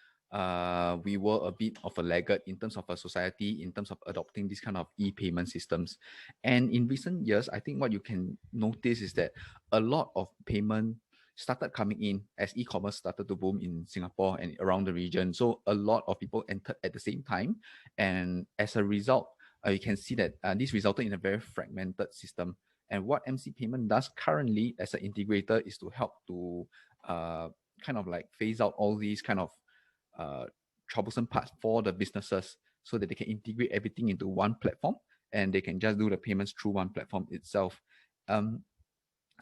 we were a bit of a laggard in terms of a society, in terms of adopting this kind of e-payment systems. And in recent years, I think what you can notice is that a lot of payment started coming in as e-commerce started to boom in Singapore and around the region. So a lot of people entered at the same time. And as a result, you can see that this resulted in a very fragmented system. And what MC Payment does currently as an integrator is to help to kind of like phase out all these kind of troublesome parts for the businesses so that they can integrate everything into one platform and they can just do the payments through one platform itself.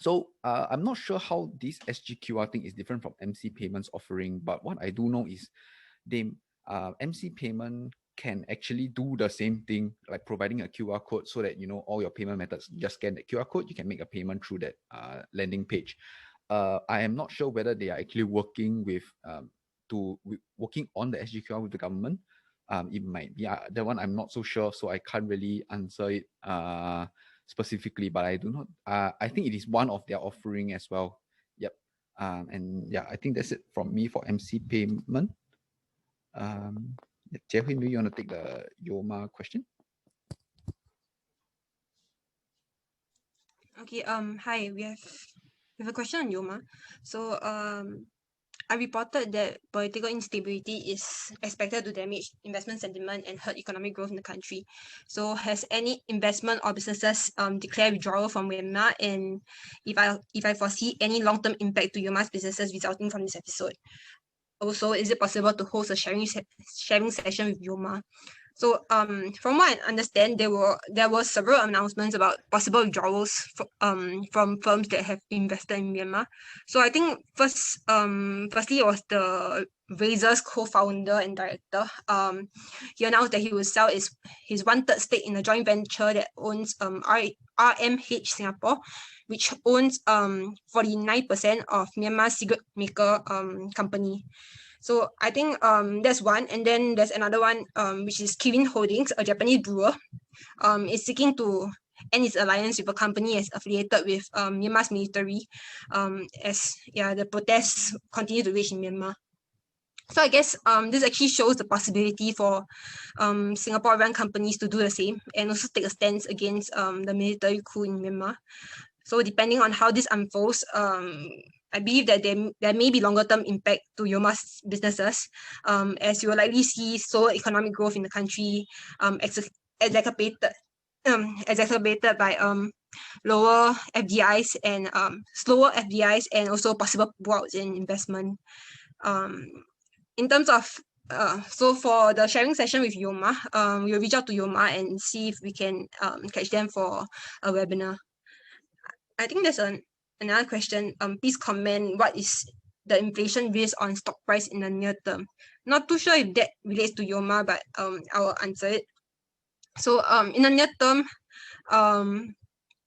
So I'm not sure how this SGQR thing is different from MC Payments offering, but what I do know is MC Payment can actually do the same thing, like providing a QR code so that, you know, all your payment methods, just scan the QR code, you can make a payment through that landing page. I am not sure whether they are actually working with working on the SGQR with the government. It might be that one I'm not so sure, so I can't really answer it specifically, but I do not. I think it is one of their offering as well. Yep. And yeah, I think that's it from me for MC Payment. Jie-Hui, maybe you want to take the YOMA question? Okay. Hi. We have a question on YOMA. So I reported that political instability is expected to damage investment sentiment and hurt economic growth in the country. So has any investment or businesses declared withdrawal from Myanmar? And if I foresee any long-term impact to YOMA's businesses resulting from this episode? Also, is it possible to host a sharing session with YOMA? So from what I understand, there were several announcements about possible withdrawals from firms that have invested in Myanmar. So I think firstly it was the Razor's co-founder and director. He announced that he will sell his 1/3 stake in a joint venture that owns RMH Singapore, which owns 49% of Myanmar's cigarette maker company. So I think that's one, and then there's another one which is Kirin Holdings, a Japanese brewer, is seeking to end its alliance with a company as affiliated with Myanmar's military, as the protests continue to rage in Myanmar. So I guess this actually shows the possibility for Singaporean companies to do the same and also take a stance against the military coup in Myanmar. So depending on how this unfolds, I believe that there may be longer term impact to YOMA's businesses, as you will likely see slower economic growth in the country, exacerbated by lower FDIs and slower FDIs and also possible pullouts in investment. In terms of so for the sharing session with YOMA, we'll reach out to YOMA and see if we can catch them for a webinar. I think there's another question. Please comment what is the inflation risk on stock price in the near term. Not too sure if that relates to YOMA, but I will answer it. So in the near term,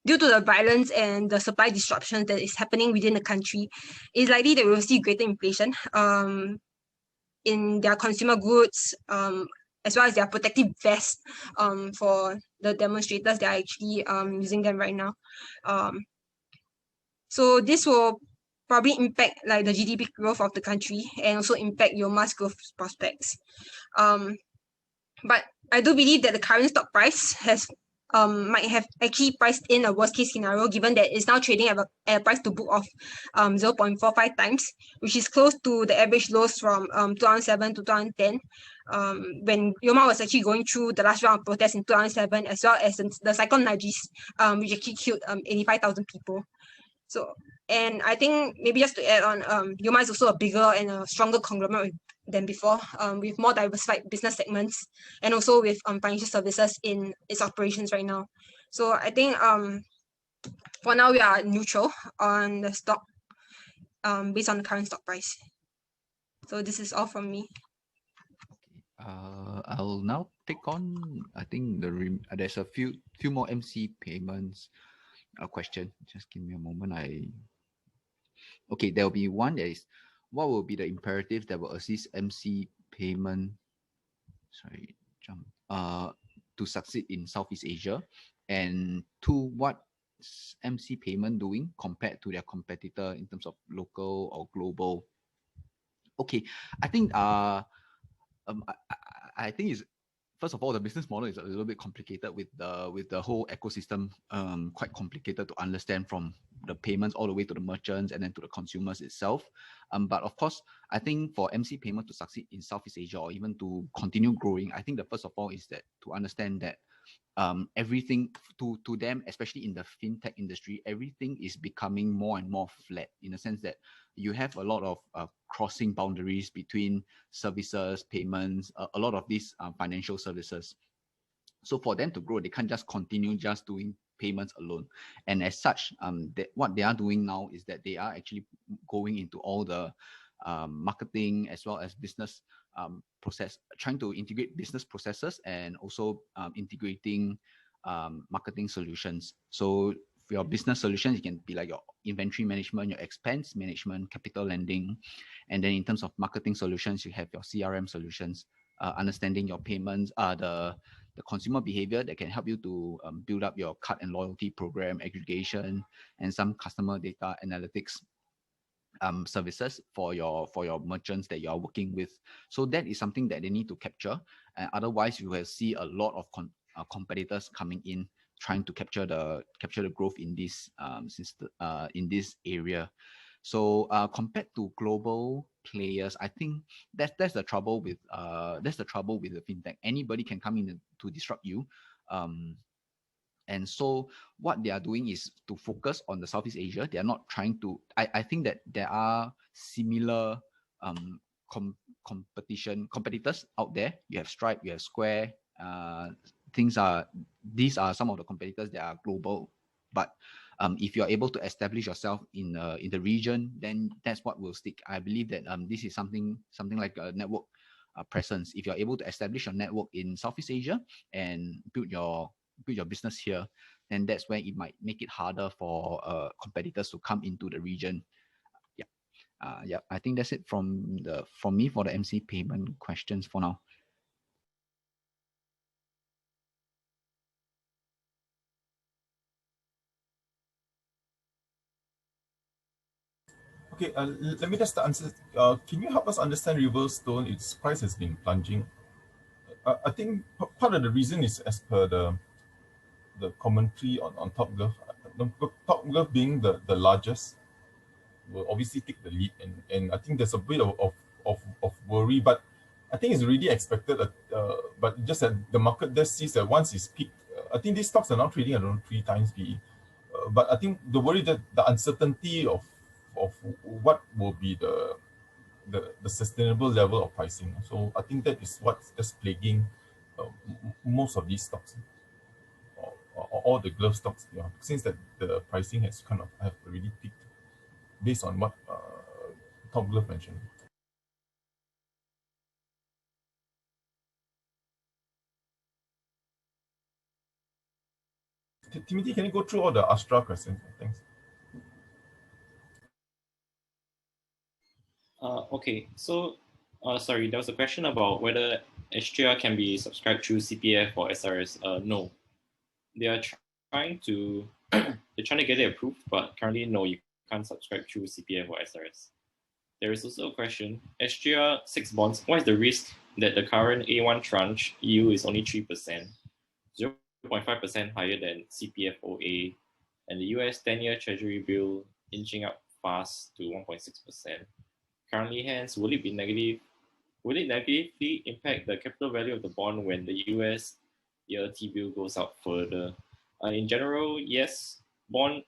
due to the violence and the supply disruption that is happening within the country, it's likely that we will see greater inflation in their consumer goods, as well as their protective vests for the demonstrators that are actually using them right now. So this will probably impact like the GDP growth of the country and also impact YOMA's growth prospects. But I do believe that the current stock price has might have actually priced in a worst case scenario, given that it's now trading at a price to book of 0.45 times, which is close to the average lows from 2007 to 2010, when YOMA was actually going through the last round of protests in 2007, as well as the Cyclone Najis, which actually killed 85,000 people. So, and I think maybe just to add on, YOMA is also a bigger and a stronger conglomerate than before, with more diversified business segments and also with financial services in its operations right now. So I think for now we are neutral on the stock based on the current stock price. So this is all from me. I'll now take on. I think there's a few more MC payments question. Just give me a moment. Okay, there will be one that is, what will be the imperatives that will assist MC payment? To succeed in Southeast Asia, and two, what's MC payment doing compared to their competitor in terms of local or global? Okay, I think I think it's, first of all, the business model is a little bit complicated with the whole ecosystem, quite complicated to understand, from the payments all the way to the merchants and then to the consumers itself. But of course, I think for MC payment to succeed in Southeast Asia or even to continue growing, I think the first of all is that to understand that everything to them, especially in the fintech industry, everything is becoming more and more flat, in the sense that you have a lot of crossing boundaries between services, payments, a lot of these financial services. So for them to grow, they can't just continue just doing payments alone. And as such, what they are doing now is that they are actually going into all the marketing as well as business process, trying to integrate business processes and also integrating marketing solutions. So for your business solutions, it can be like your inventory management, your expense management, capital lending. And then in terms of marketing solutions, you have your CRM solutions, understanding your payments, the consumer behavior that can help you to build up your card and loyalty program aggregation, and some customer data analytics services for your merchants that you are working with. So that is something that they need to capture. Otherwise, you will see a lot of competitors coming in trying to capture the growth in this in this area. So compared to global players, I think that's the trouble with the fintech. Anybody can come in to disrupt you. And so what they are doing is to focus on the Southeast Asia. They are not trying to, I think that there are similar competitors out there. You have Stripe, you have Square. These are some of the competitors that are global. But if you are able to establish yourself in the region, then that's what will stick. I believe that this is something like a network presence. If you're able to establish your network in Southeast Asia and build your business here, then that's where it might make it harder for competitors to come into the region. Yeah, I think that's it from me for the MC payment questions for now. Okay, let me just answer. Can you help us understand Riverstone? Its price has been plunging. I think part of the reason is as per the commentary on TopGlove. TopGlove being the largest will obviously take the lead, and I think there's a bit of worry, but I think it's really expected. But just that the market just sees that once it's peaked, I think these stocks are now trading at around 3 times PE. But I think the worry that the uncertainty of what will be the sustainable level of pricing. So I think that is what's just plaguing most of these stocks, or all the glove stocks. Yeah, since that the pricing has kind of have already peaked, based on what TopGlove mentioned. Timothy, can you go through all the Astrea questions? Thanks. Okay, so sorry, there was a question about whether Astrea can be subscribed through CPF or SRS. No, they are trying to they're trying to get it approved, but currently no, you can't subscribe through CPF or SRS. There is also a question: Astrea VI Bonds. What is the risk that the current A1 tranche yield is only 3%, 0.5% higher than CPF OA, and the US 10-year Treasury bill inching up fast to 1.6%? Currently, hence, will it negatively impact the capital value of the bond when the US year T-bill goes out further? In general, yes, bond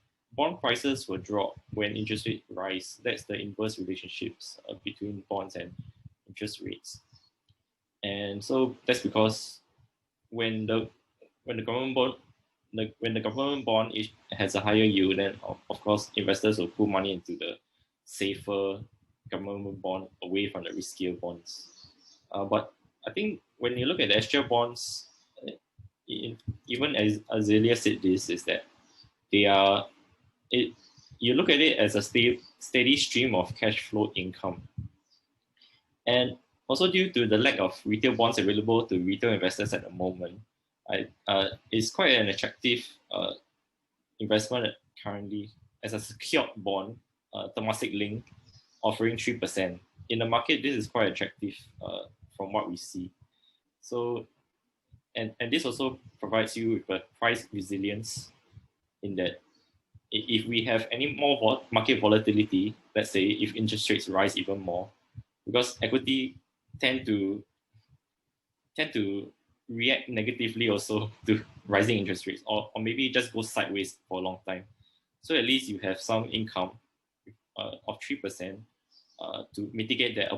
prices will drop when interest rates rise. That's the inverse relationships between bonds and interest rates. And so that's because when the government bond has a higher yield, then of course investors will put money into the safer government bond away from the riskier bonds. But I think when you look at the Astrea bonds, even as Azalea said this, is that you look at it as a steady stream of cash flow income. And also due to the lack of retail bonds available to retail investors at the moment, it's quite an attractive investment currently as a secured bond, Temasek link, offering 3%. In the market, this is quite attractive from what we see. So, and this also provides you with a price resilience in that if we have any more market volatility, let's say if interest rates rise even more, because equity tend to react negatively also to rising interest rates, or maybe just go sideways for a long time. So at least you have some income of 3% to mitigate that,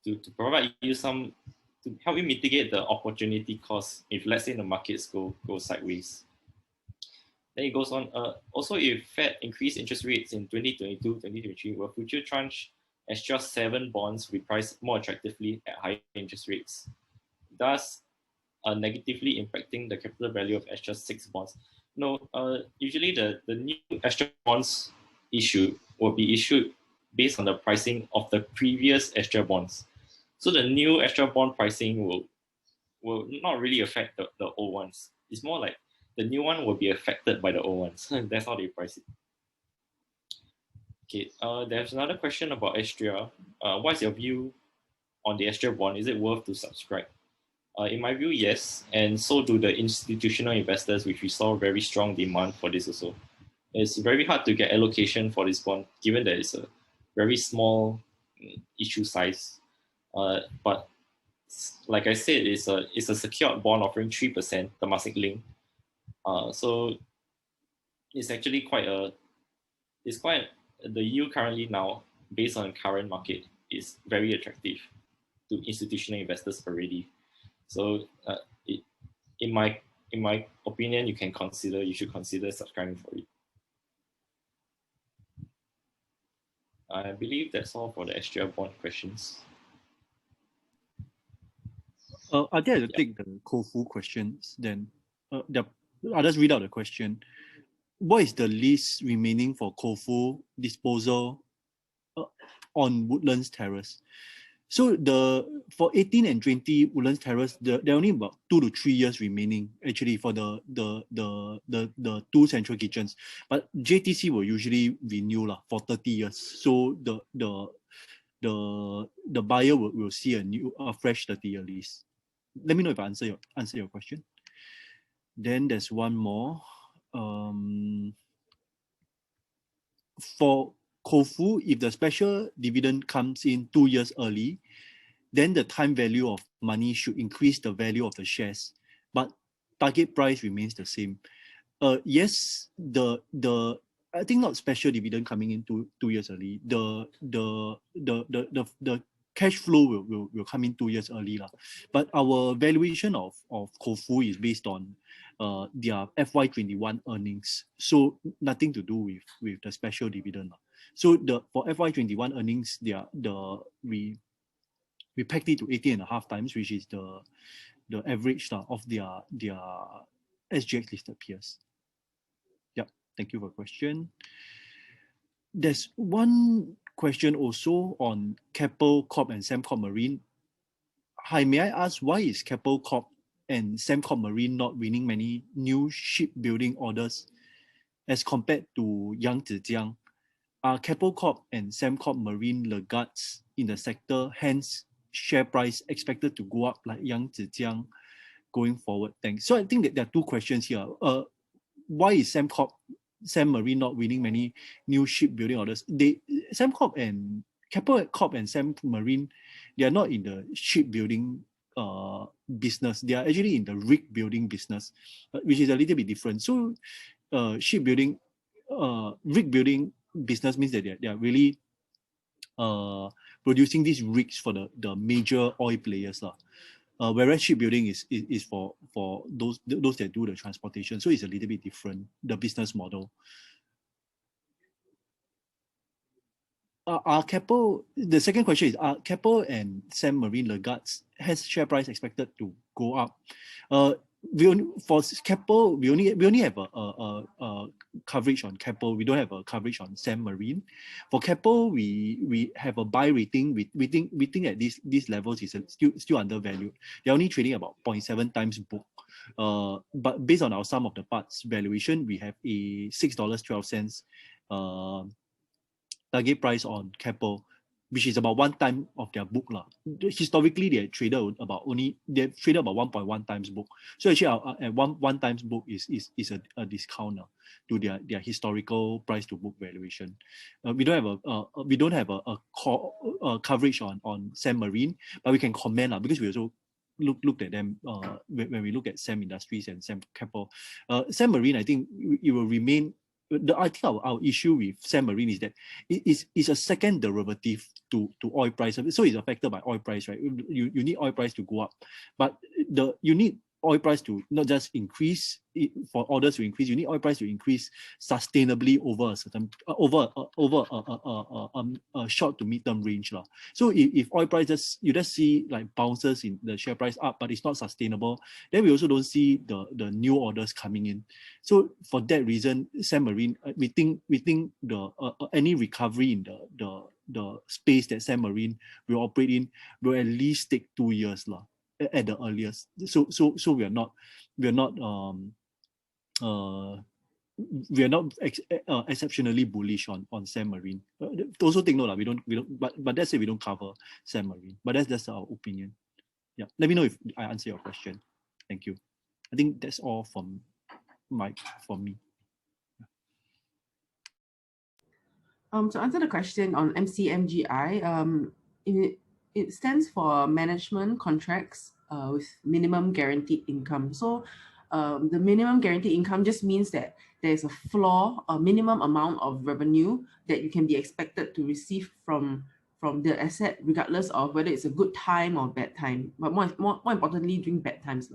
to provide you some, to help you mitigate the opportunity cost if, let's say, the markets go sideways. Then it goes on. Also, if Fed increase interest rates in 2022, 2023, will future tranche Astrea 7 bonds be priced more attractively at higher interest rates, thus negatively impacting the capital value of Astrea 6 bonds? No, usually the new Astrea bonds issued will be issued based on the pricing of the previous Astrea bonds. So the new Astrea bond pricing will not really affect the old ones. It's more like the new one will be affected by the old ones. That's how they price it. Okay, there's another question about Astrea. What's your view on the Astrea bond? Is it worth to subscribe? In my view, yes, and so do the institutional investors, which we saw very strong demand for this also. It's very hard to get allocation for this bond, given that it's a very small issue size. But like I said, it's a secured bond offering 3%, Temasek link. So it's actually the yield currently now, based on current market, is very attractive to institutional investors already. So in my opinion, you should consider subscribing for it. I believe that's all for the Astrea bond questions. I think I'll take the Koufu questions then. I'll just read out the question. What is the lease remaining for Koufu disposal on Woodlands Terrace? So for 18 and 20 Woodlands Terrace, there are only about 2 to 3 years remaining actually for the two central kitchens. But JTC will usually renew for 30 years. So the buyer will see a fresh 30-year lease. Let me know if I answer your question. Then there's one more. For Koufu, if the special dividend comes in 2 years early, then the time value of money should increase the value of the shares, but target price remains the same. Yes, I think not special dividend coming in 2 years early. The cash flow will come in 2 years early but our valuation of Koufu is based on their FY21 earnings, so nothing to do with the special dividend. So for FY21 earnings, we pegged it to 18.5 times, which is the average of their SGX listed peers. Yep, thank you for the question. There's one question also on Keppel Corp and Sembcorp Marine. Hi, may I ask why is Keppel Corp and Sembcorp Marine not winning many new shipbuilding orders as compared to Yangzijiang? Are Keppel Corp and Sembcorp Marine laggards in the sector, hence share price expected to go up like Yangzijiang going forward? Thanks. So I think that there are two questions here. Why is Sem Marine not winning many new shipbuilding orders? Sembcorp and Keppel Corp and Sem Marine, they are not in the shipbuilding business. They are actually in the rig building business, which is a little bit different. So shipbuilding, rig building business means that they are really producing these rigs for the major oil players. Whereas shipbuilding is for those that do the transportation. So it's a little bit different, the business model. The second question is, are Keppel and Sem Marine laggards, has share price expected to go up? For Keppel, we only have a coverage on Keppel. We don't have a coverage on Sem Marine. For Keppel, we have a buy rating. We think at these levels is still undervalued. They're only trading about 0.7 times book. But based on our sum of the parts valuation, we have a $6.12 target price on Keppel, which is about 1 time of their book. Historically, they traded about 1.1 times book. So actually, at one times book is a discount to their historical price to book valuation. We don't have a coverage on Sem Marine, but we can comment because we also looked at them when we look at Sem Industries and Sem Keppel. Sem Marine, I think it will remain. I think our issue with Sem Marine is that it's a second derivative to oil price. So it's affected by oil price, right? You need oil price to go up, but you need oil price to not just increase for orders to increase. You need oil price to increase sustainably over a certain a short to mid-term range. So if oil price you just see like bounces in the share price up, but it's not sustainable, then we also don't see the new orders coming in. So for that reason, Sem Marine, we think the any recovery in the space that Sem Marine will operate in will at least take 2 years at the earliest. So we are not exceptionally bullish on Sem Marine. Also take note, we don't but that's it, we don't cover Sem Marine. But that's our opinion. Yeah. Let me know if I answer your question. Thank you. I think that's all from me. To answer the question on MCMGI, it stands for management contracts with minimum guaranteed income. So the minimum guaranteed income just means that there's a floor, a minimum amount of revenue that you can be expected to receive from the asset, regardless of whether it's a good time or bad time. But more importantly, during bad times.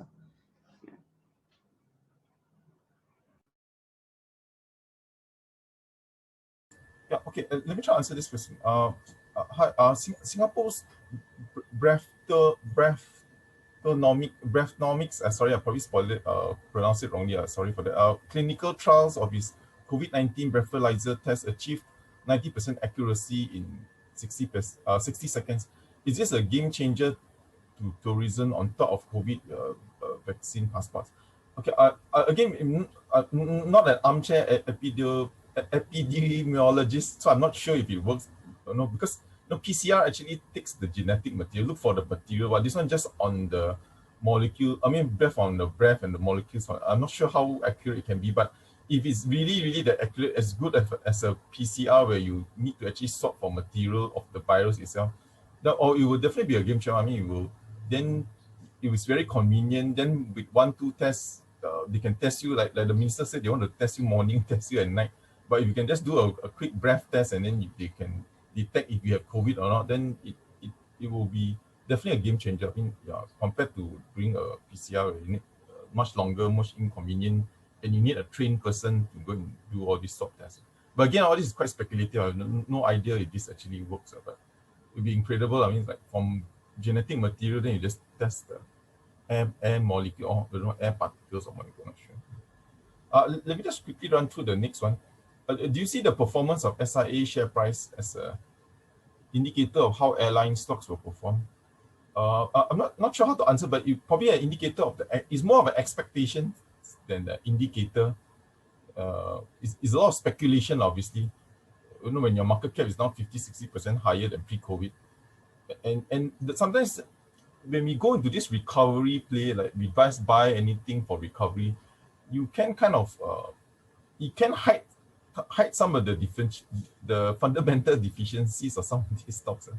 Yeah, okay, let me try to answer this question. Singapore's breathnomics, sorry, I probably spoiled it, pronounced it wrongly, sorry for that. Clinical trials of his COVID-19 breathalyzer test achieved 90% accuracy in 60 seconds is this a game changer to tourism on top of COVID vaccine passports? Okay, again, not an armchair epidemiologist, so I'm not sure if it works. No, because PCR actually takes the genetic material, look for the material. But this one just on the molecule. I mean, breath on the breath and the molecules. I'm not sure how accurate it can be, but if it's really that accurate, as good as a PCR where you need to actually sort for material of the virus itself, or it will definitely be a game changer. I mean, it will then. It was very convenient. Then with 1-2 tests, they can test you like the minister said they want to test you morning, test you at night. But if you can just do a quick breath test and then they can detect if you have COVID or not, then it will be definitely a game changer. I mean, yeah, compared to doing a PCR, you need much longer, much inconvenient, and you need a trained person to go and do all these swab tests. But again, all this is quite speculative. I have no idea if this actually works, but it would be incredible. I mean, like from genetic material, then you just test the air molecule, or I don't know, air particles or molecule, I'm not sure. Let me just quickly run through the next one. Do you see the performance of SIA share price as an indicator of how airline stocks will perform? I'm not sure how to answer, but it probably an indicator of it's more of an expectation than the indicator. It's a lot of speculation, obviously. You know, when your market cap is now 50-60% higher than pre-COVID, and sometimes when we go into this recovery play, like we just buy anything for recovery, you can kind of you can hide some of the fundamental deficiencies of some of these stocks.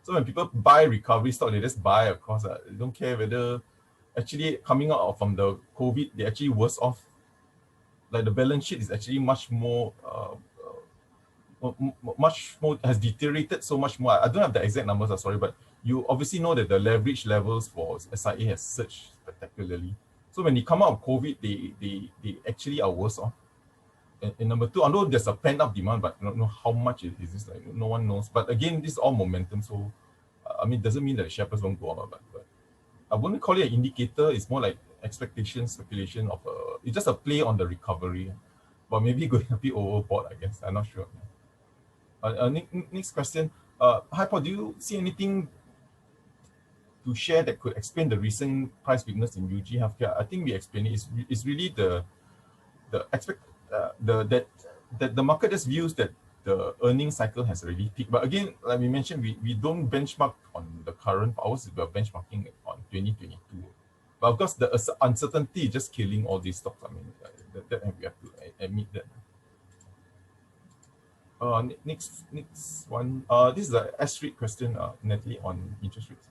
So when people buy recovery stock, they just buy across. They don't care whether actually coming out from the COVID, they're actually worse off. Like the balance sheet is actually much more has deteriorated so much more. I don't have the exact numbers, I'm sorry, but you obviously know that the leverage levels for SIA has surged spectacularly. So when they come out of COVID, they actually are worse off. And number two, although there's a pent-up demand, but I don't know how much it is this, like no one knows. But again, this is all momentum, so I mean, it doesn't mean that the share price won't go up, but I wouldn't call it an indicator. It's more like expectation, speculation of it's just a play on the recovery, but maybe going a bit overboard, I guess. I'm not sure. Next question. Hi, Paul, do you see anything to share that could explain the recent price weakness in UG Healthcare? I think we explained it. It's really that the market just views that the earnings cycle has already peaked. But again, like we mentioned, we don't benchmark on the current hours. We are benchmarking on 2022. But of course, the uncertainty is just killing all these stocks. I mean, that we have to admit that. Next one. This is a S-REIT question, Natalie, on interest rates.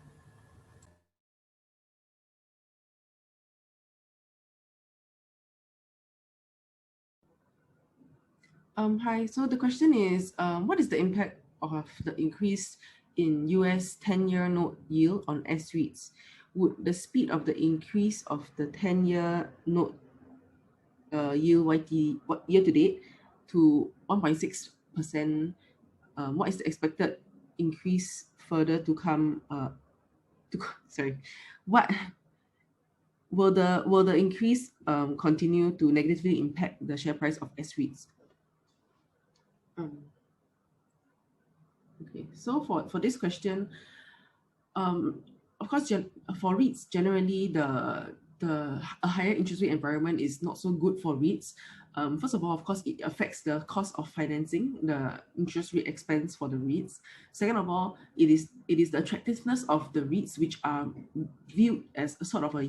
Hi, so the question is, what is the impact of the increase in US 10-year note yield on S-REITs? Would the speed of the increase of the 10-year note yield year to date to 1.6%, what is the expected increase further to come? What will the increase continue to negatively impact the share price of S-REITs? Okay, so for this question, of course, for REITs, generally a higher interest rate environment is not so good for REITs. First of all, of course, it affects the cost of financing, the interest rate expense for the REITs. Second of all, it is the attractiveness of the REITs, which are viewed as a sort of a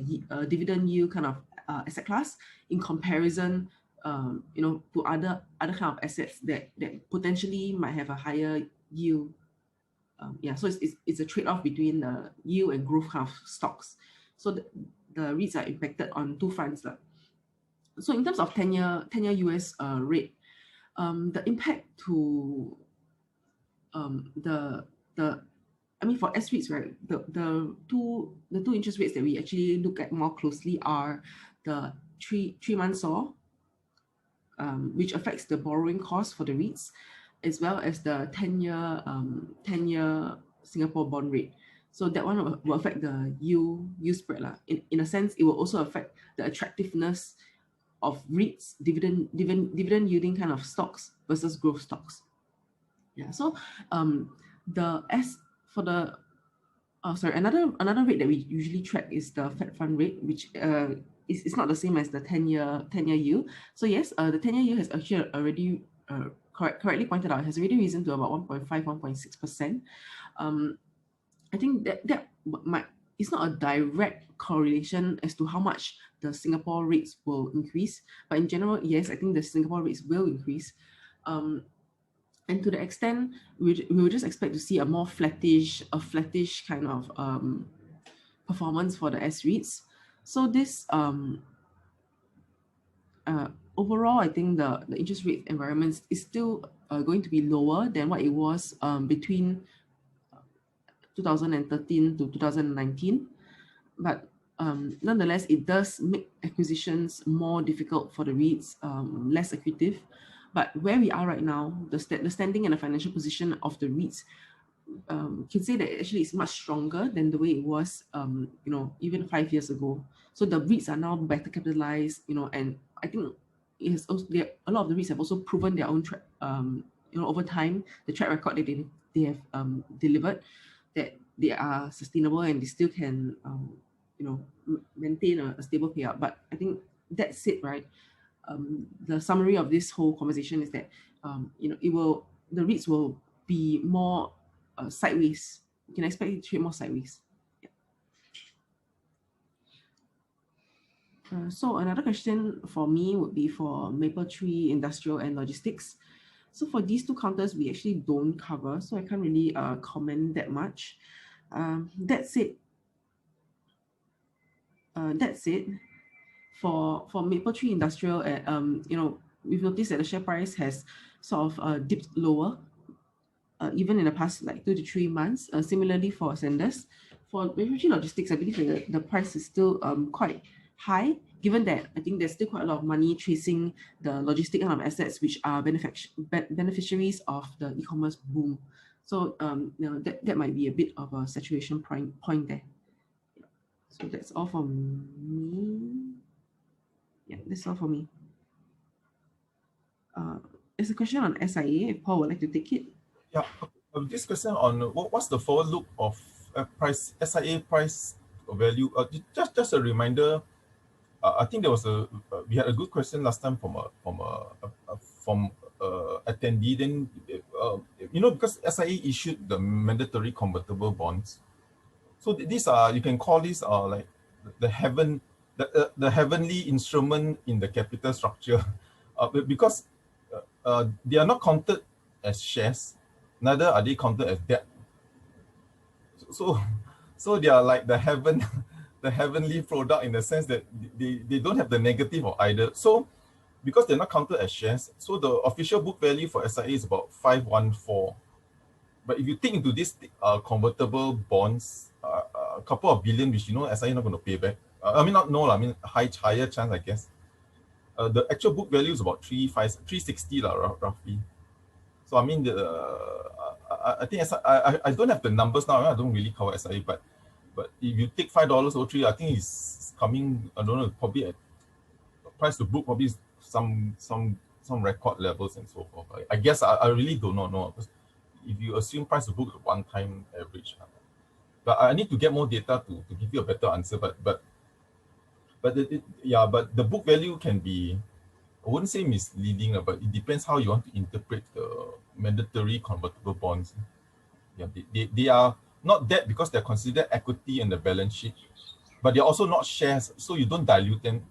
dividend yield kind of asset class in comparison, to other kind of assets that potentially might have a higher yield. So it's a trade-off between the yield and growth kind of stocks. So the REITs are impacted on two fronts. So in terms of 10-year US rate, the impact to for S-REITs, right, the two interest rates that we actually look at more closely are the three-month SOR, which affects the borrowing cost for the REITs, as well as the 10-year Singapore bond rate. So that one will affect the yield spread. In a sense, it will also affect the attractiveness of REITs, dividend yielding kind of stocks versus growth stocks. Yeah. So for the Sorry, another rate that we usually track is the Fed fund rate, which is not the same as the 10-year yield. So yes, the 10-year yield has actually already correctly pointed out, has already risen to about 1.5, 1.6%. I think that might, it's not a direct correlation as to how much the Singapore rates will increase, but in general, yes, I think the Singapore rates will increase. And to the extent we will just expect to see a more flattish kind of performance for the S-REITs. So this overall, I think the interest rate environment is still going to be lower than what it was between 2013 to 2019. But nonetheless, it does make acquisitions more difficult for the REITs, less accretive. But where we are right now, the standing and the financial position of the REITs can say that actually it's much stronger than the way it was, even 5 years ago. So the REITs are now better capitalized, and I think it has also, a lot of the REITs have also proven their own over time, the track record that they have delivered, that they are sustainable and they still can, maintain a stable payout. But I think that's it, right? The summary of this whole conversation is that the REITs will be more sideways. You can expect it to trade more sideways. Yeah. So another question for me would be for Mapletree Industrial and Logistics. So for these two counters, we actually don't cover, so I can't really comment that much. That's it. For Mapletree Industrial, we've noticed that the share price has sort of dipped lower, even in the past 2 to 3 months. Similarly for Ascendus. For Mapletree Logistics, I believe the price is still quite high, given that I think there's still quite a lot of money chasing the logistic kind of assets, which are beneficiaries of the e-commerce boom. So that might be a bit of a saturation point there. So that's all from me. Yeah, that's all for me. There's a question on SIA, if Paul would like to take it. Yeah, this question on what's the forward look of SIA price value. Just a reminder, I think there was we had a good question last time from attendee. Then because SIA issued the mandatory convertible bonds, so these are, you can call these like the heavenly instrument in the capital structure, because they are not counted as shares, neither are they counted as debt. So they are like the heavenly product in the sense that they don't have the negative of either. So because they're not counted as shares, so the official book value for SIA is about 514. But if you think into this convertible bonds, a couple of billion, which SIA not going to pay back. Higher chance, I guess. The actual book value is about 360 roughly. So I mean, I think I don't have the numbers now. I don't really cover SIA, but if you take $5.03, I think it's coming. I don't know, probably at price to book, probably some record levels and so forth. I guess I really do not know, because if you assume price to book is one-time average, but I need to get more data to give you a better answer. But the book value can be, I wouldn't say misleading, but it depends how you want to interpret the mandatory convertible bonds. Yeah, they are not debt because they're considered equity in the balance sheet, but they're also not shares, so you don't dilute them.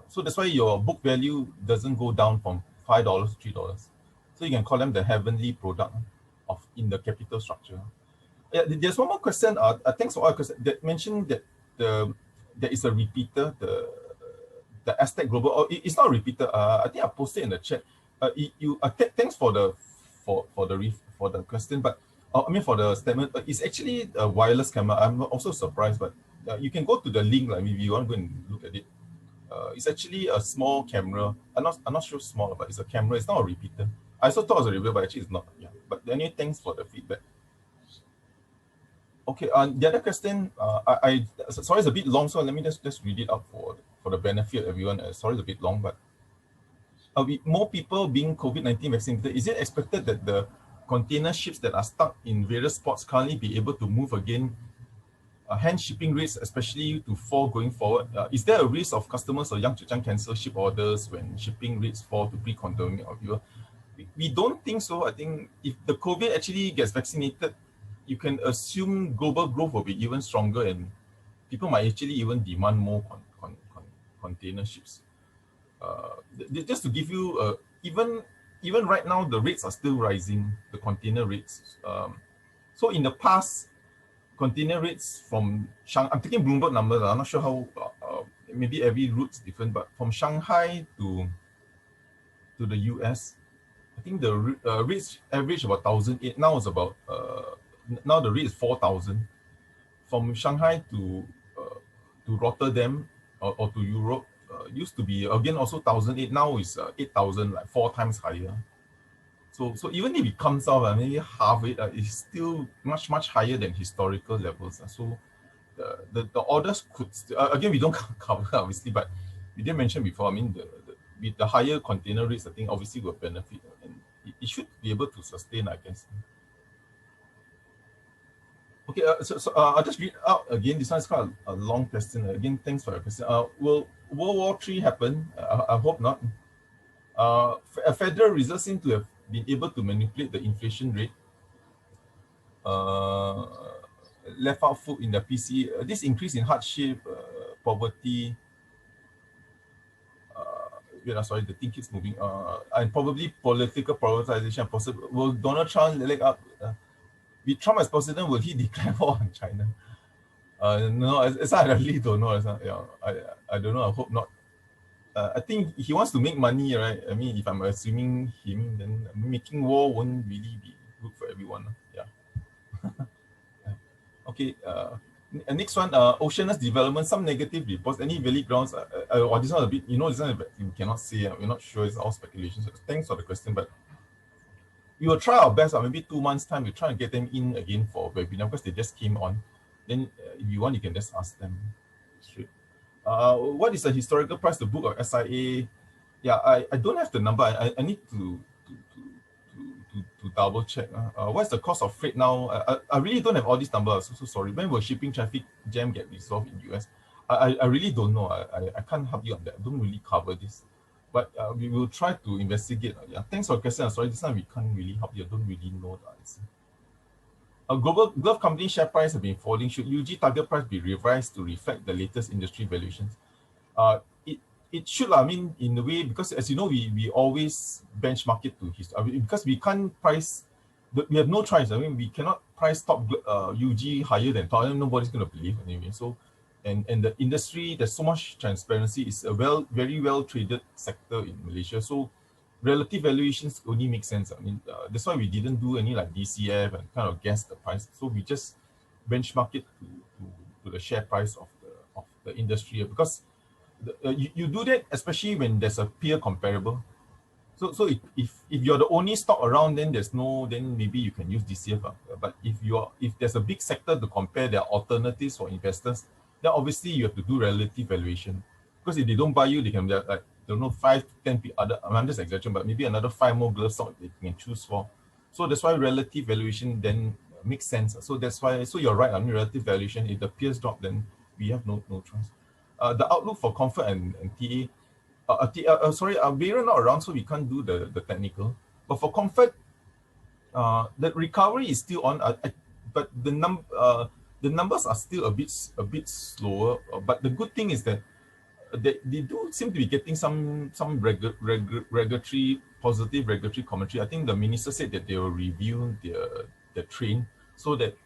So that's why your book value doesn't go down from $5 to $3. So you can call them the heavenly product in the capital structure. Yeah, there's one more question. Thanks for all because that mentioned that there is a repeater, the Aztec Global. Oh, it's not a repeater. I think I posted in the chat. Thanks for the question, but for the statement. It's actually a wireless camera. I'm also surprised, but you can go to the link. Like maybe you want to go and look at it. It's actually a small camera. I'm not sure small, but it's a camera. It's not a repeater. I also thought it was a repeater, but actually it's not. Yeah. But anyway, thanks for the feedback. Okay, the other question, sorry, it's a bit long, so let me just read it out for the benefit of everyone. Sorry, it's a bit long, but with more people being COVID-19 vaccinated, is it expected that the container ships that are stuck in various ports currently be able to move again hence shipping rates, especially to fall going forward. Is there a risk of customers or young Zhejiang cancel ship orders when shipping rates fall to pre-pandemic or fewer? We don't think so. I think if the COVID actually gets vaccinated, you can assume global growth will be even stronger and people might actually even demand more container ships. Just to give you, even right now, the rates are still rising, the container rates. So in the past, container rates from Shanghai, I'm taking Bloomberg numbers, I'm not sure how, maybe every route's different, but from Shanghai to the US, I think the rates average about 1,008. Now it's about, now the rate is 4,000. From Shanghai to Rotterdam or to Europe, used to be, again, also 1,008. Now it's 8,000, like 4 times higher. So even if it comes out, maybe half it, it's still much higher than historical levels. So the orders could still, again, we don't cover obviously, but we did mention before. I mean, with the higher container rates, I think obviously will benefit, and it should be able to sustain, I guess. Okay, so I'll just read out again. This one is quite a long question. Again, thanks for your question. Will World War III happen? I hope not. A Federal Reserve seems to have been able to manipulate the inflation rate, left out foot in the PC. This increase in hardship, poverty, sorry, the thing keeps moving, and probably political polarization possible. Will Donald Trump leg up? With Trump as president, will he declare war on China? No, I really don't know. I don't know. I hope not. I think he wants to make money, right? I mean, if I'm assuming him, then making war won't really be good for everyone. Yeah. Okay. Next one, Oceanus Development, some negative reports. Any valid grounds? Or this one a bit, this one you cannot say. We're not sure. It's all speculation. So thanks for the question, but we will try our best. Maybe 2 months' time, we'll try and get them in again for webinar because they just came on. Then, if you want, you can just ask them straight. What is the historical price to book of SIA? Yeah, I don't have the number. I need to double check. What's the cost of freight now? I really don't have all these numbers. So sorry. When will shipping traffic jam get resolved in US? I really don't know. I can't help you on that. I don't really cover this. But we will try to investigate. Yeah, thanks for the question. Sorry, this time we can't really help you. I don't really know the answer. Global glove company share price have been falling. Should UG target price be revised to reflect the latest industry valuations? It should, I mean, in a way, because as you know, we always benchmark it to history. Because we can't price, we have no choice. I mean, we cannot price top UG higher than top. Nobody's going to believe anyway. So, and the industry, there's so much transparency. It's a very well traded sector in Malaysia. So relative valuations only make sense. I mean, that's why we didn't do any like DCF and kind of guess the price. So we just benchmark it to the share price of the industry, because you do that especially when there's a peer comparable. So if you're the only stock around, then maybe you can use DCF. But if there's a big sector to compare, there are alternatives for investors, then obviously you have to do relative valuation. Because if they don't buy you, they can be like, don't know, 5 to 10 other, I'm just exaggerating, but maybe another 5 more glove stocks they can choose for. So that's why relative valuation then makes sense. So that's why, so you're right, I mean, relative valuation, if the peers drop, then we have no choice. The outlook for Comfort and TA, sorry, we're not around, so we can't do the technical. But for Comfort, the recovery is still on, but the numbers are still a bit slower. But the good thing is that they do seem to be getting some regulatory positive regulatory commentary. I think the minister said that they will review the train so that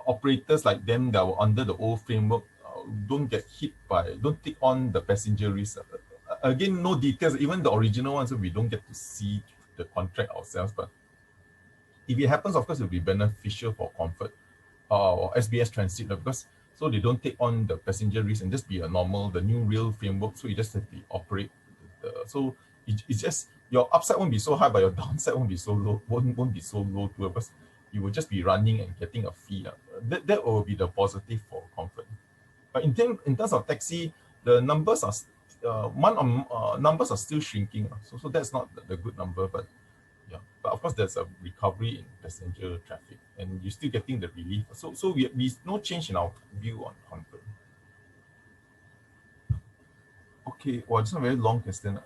operators like them that were under the old framework don't get hit don't take on the passenger risk. Again, no details, even the original ones, so we don't get to see the contract ourselves. But if it happens, of course, it will be beneficial for Comfort or SBS Transit, because so they don't take on the passenger risk and just be the new real framework. So you just have to operate. So it's just, your upside won't be so high, but your downside won't be so low, won't be so low too, because you will just be running and getting a fee. That will be the positive for Comfort. But in terms of taxi, the numbers are numbers are still shrinking. So that's not the good number. But Yeah, but of course there's a recovery in passenger traffic, and you're still getting the relief. So we no change in our view on Hong Kong. Okay, well, it's a very long question.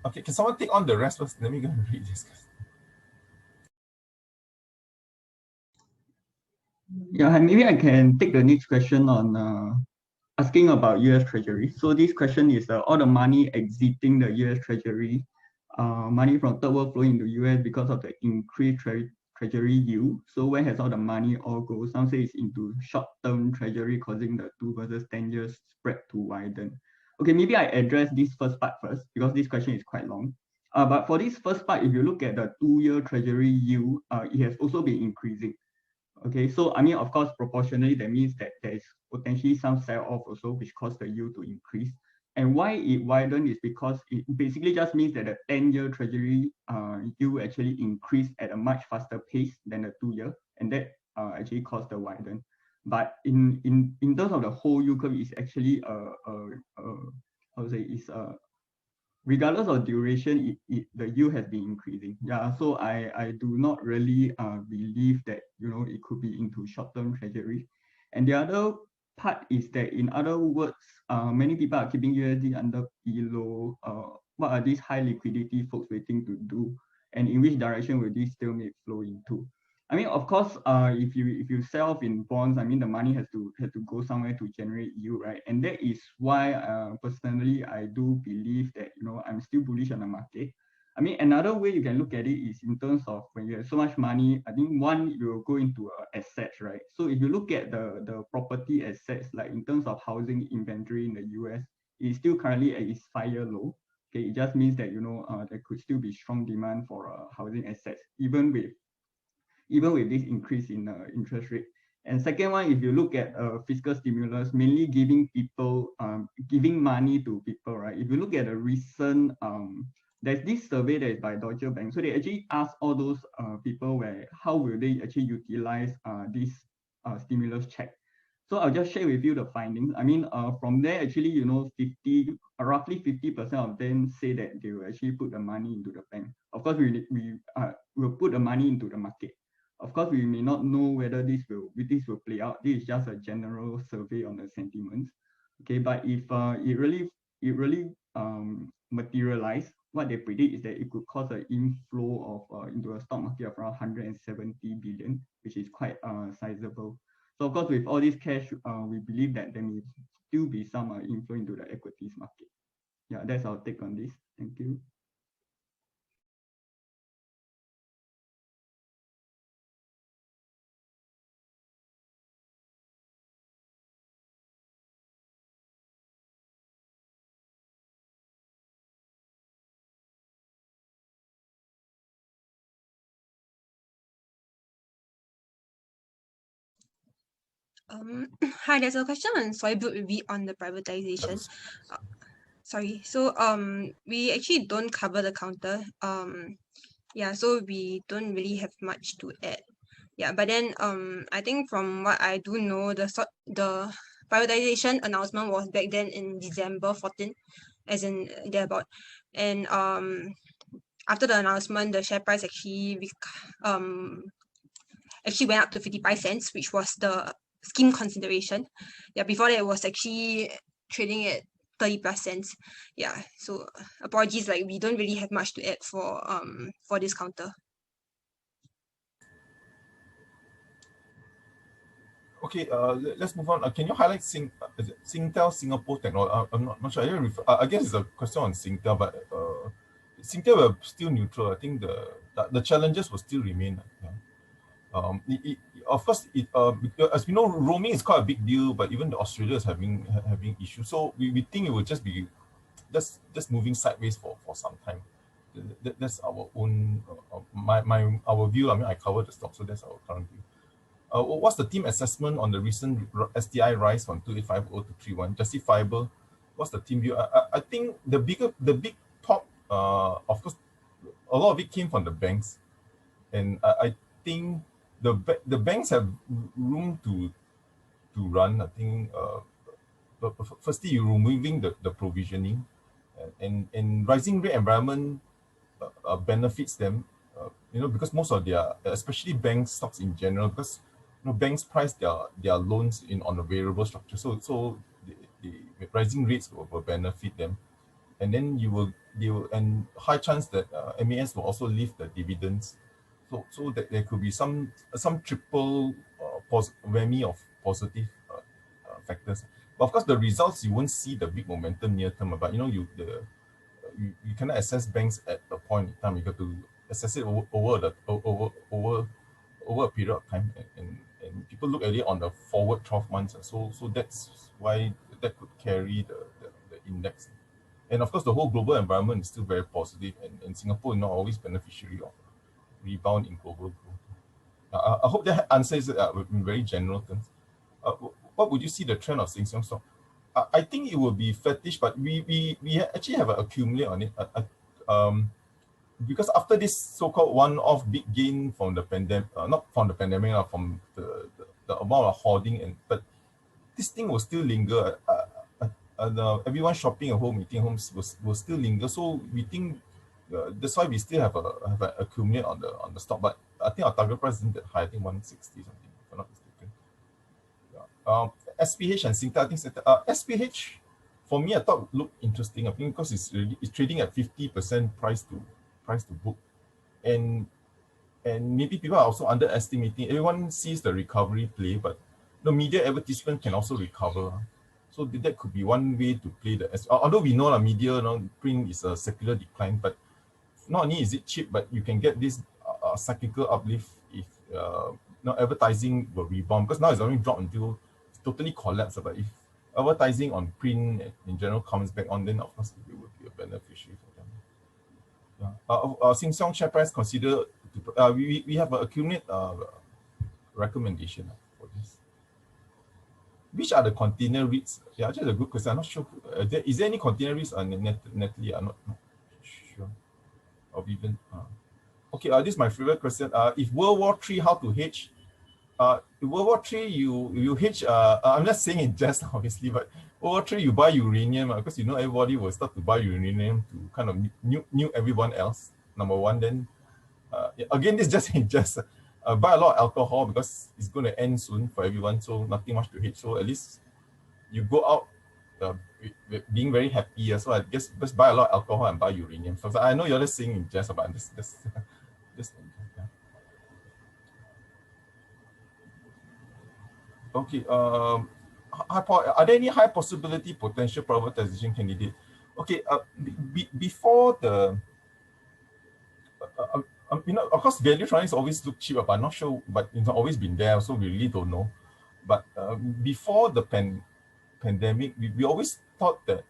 Okay, can someone take on the rest first? Let me go and read this. Yeah, maybe I can take the next question on asking about US Treasury. So this question is all the money exiting the US Treasury, money from third world flowing into US because of the increased Treasury yield. So where has all the money all go? Some say it's into short-term Treasury, causing the 2 versus 10 years spread to widen. Okay, maybe I address this first part first because this question is quite long. But for this first part, if you look at the 2-year Treasury yield, it has also been increasing. Okay, so I mean, of course, proportionally, that means that there is potentially some sell-off also, which caused the yield to increase. And why it widened is because it basically just means that the 10-year Treasury yield actually increased at a much faster pace than the 2-year, and that actually caused the widen. But in terms of the whole yield curve, it's actually how to say, it's regardless of duration, the yield has been increasing. Yeah, so I do not really believe that, you know, it could be into short-term Treasury. And the other part is that, in other words, many people are keeping USD under below. What are these high liquidity folks waiting to do? And in which direction will this stalemate flow into? I mean, of course, if you sell off in bonds, I mean, the money has to go somewhere to generate yield, right? And that is why, personally, I do believe that, you know, I'm still bullish on the market. I mean, another way you can look at it is in terms of when you have so much money. I think one, you will go into assets, right? So if you look at the property assets, like in terms of housing inventory in the US, it's still currently at its 5-year low. Okay, it just means that, you know, there could still be strong demand for housing assets, even with this increase in interest rate. And second one, if you look at fiscal stimulus, mainly giving money to people, right? If you look at a recent, there's this survey that is by Deutsche Bank. So they actually asked all those people how will they actually utilize this stimulus check. So I'll just share with you the findings. I mean, from there, actually, you know, roughly 50% of them say that they will actually put the money into the bank. Of course, we will put the money into the market. Of course, we may not know whether this will play out. This is just a general survey on the sentiments. Okay, but if it really materialize, what they predict is that it could cause an inflow of into a stock market of around 170 billion, which is quite sizable. So of course, with all this cash, we believe that there may still be some inflow into the equities market. Yeah, that's our take on this. Thank you. Hi, there's a question on Soybook REIT on the privatization. Sorry, so we actually don't cover the counter. Yeah, so we don't really have much to add. Yeah, but then I think from what I do know, the privatization announcement was back then in December 14, as in thereabout. And after the announcement, the share price actually went up to 55 cents, which was the scheme consideration. Yeah, before that it was actually trading at 30+ cents. Yeah, so apologies, like we don't really have much to add for this counter. Okay, let's move on. Can you highlight Singtel Singapore technology? I'm not sure. I guess it's a question on Singtel, but Singtel were still neutral. I think the challenges will still remain. Of course, as we know, roaming is quite a big deal, but even Australia is having issues. So we think it will just be just moving sideways for some time. That's our own our view. I mean, I covered the stock, so that's our current view. What's the team assessment on the recent STI rise from 2850 to 31? Justifiable? What's the team view? I think the big top, of course, a lot of it came from the banks, and I think the banks have room to run. I think firstly, you're removing the provisioning, and rising rate environment benefits them because most of their, especially bank stocks in general, because banks price their loans on a variable structure, so the rising rates will benefit them, and then and high chance that MAS will also lift the dividends, so that there could be some triple whammy of positive factors. But of course, the results, you won't see the big momentum near term. But you cannot assess banks at a point in time. You got to assess it over a period of time, and people look at it on the forward 12 months. So that's why that could carry the index. And of course, the whole global environment is still very positive, and Singapore is not always beneficiary of rebound in global growth. I hope that answers it in very general terms. What would you see the trend of Sheng Siong stock? I think it will be flattish, but we actually have an accumulate on it. Because after this so-called one-off big gain from the pandemic, not from the pandemic, from the amount of hoarding, but this thing will still linger. Everyone shopping at home, eating homes will still linger. So we think that's why we still have an accumulate on the stock. But I think our target price isn't that high. I think 160 something, if I'm not mistaken. SPH and Singtel, I think SPH, for me, I thought looked interesting. I think because it's trading at 50% price to book, and maybe people are also underestimating. Everyone sees the recovery play, but the media advertisement can also recover. So that could be one way to play although we know the media, print is a secular decline, but not only is it cheap, but you can get this cyclical uplift if advertising will rebound, because now it's only dropped until it's totally collapsed. But if advertising on print in general comes back on, then of course it would be a beneficiary for them. Sheng Siong share price consider we have an accumulate recommendation for this. Which are the container REITs? Yeah, actually a good question. I'm not sure. Is there any container REITs on Natalie? I'm not sure. Or even okay. This is my favorite question. If World War III, how to hedge? In World War III, you hedge. I'm not saying in jest, obviously, but World War III, you buy uranium because everybody will start to buy uranium to kind of nuke everyone else. Number one, then again, this is just in jest. Buy a lot of alcohol because it's going to end soon for everyone, so nothing much to hedge. So at least you go out being very happy. So I guess just buy a lot of alcohol and buy uranium. So I know you're just saying in jest about this. Yeah. Okay. Are there any high possibility potential privatization candidate? Okay. Before the of course, value trials always look cheap, but I'm not sure. But it's always been there, so we really don't know. But before the pandemic, we always thought that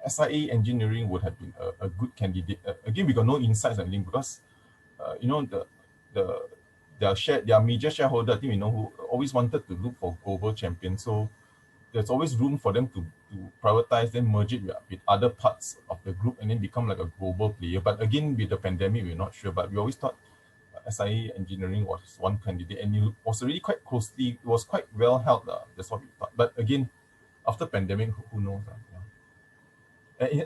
SIA Engineering would have been a good candidate. Again, we got no insights on link because their major shareholder, I think we know, who always wanted to look for global champions. So there's always room for them to privatize, then merge it with other parts of the group and then become like a global player. But again, with the pandemic, we're not sure. But we always thought SIA Engineering was one candidate, and it was already quite closely, it was quite well held. That's what we thought. But again, after pandemic, who knows?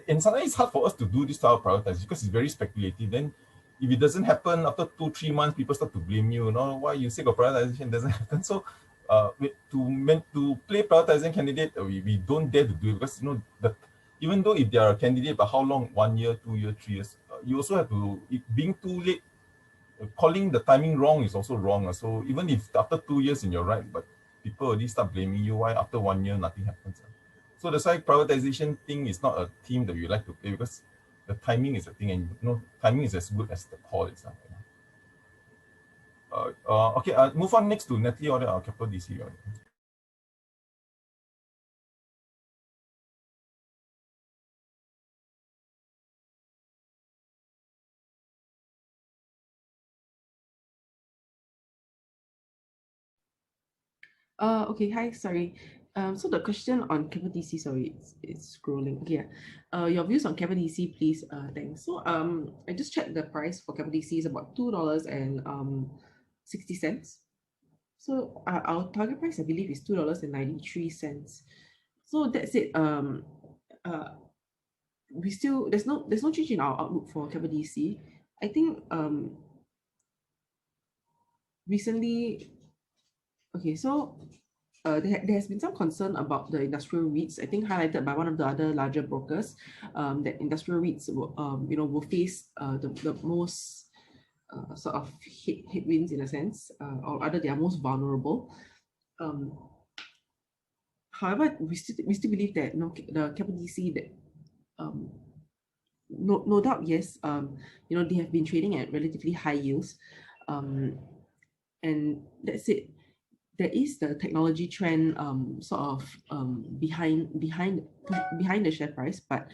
And sometimes it's hard for us to do this type of privatization because it's very speculative. Then if it doesn't happen after 2-3 months, people start to blame you. Why you say got privatization doesn't happen? So to play privatization candidate, we don't dare to do it because even though if they are a candidate, but how long? 1 year, 2 years, 3 years? You also have to, being too late, calling the timing wrong is also wrong. So even if after 2 years and you're right, but people already start blaming you, why after 1 year nothing happens? So that's why privatization thing is not a team that you like to play, because the timing is a thing, and timing is as good as the call itself. Okay, move on next to Natalie or our Capital DC. Okay, hi, sorry. So the question on Capital DC, sorry, it's scrolling. Okay, your views on Capital DC, please. Thanks. So I just checked the price for Capital DC is about $2.60. So our target price, I believe, is $2.93. So that's it. We still there's no change in our outlook for Capital DC. I think recently, okay, so there has been some concern about the industrial REITs, I think highlighted by one of the other larger brokers, that industrial REITs will, will face the most sort of headwinds in a sense, or rather they are most vulnerable. However, we still believe that the capital DC that no doubt, yes, they have been trading at relatively high yields, and that's it. There is the technology trend sort of behind the share price, but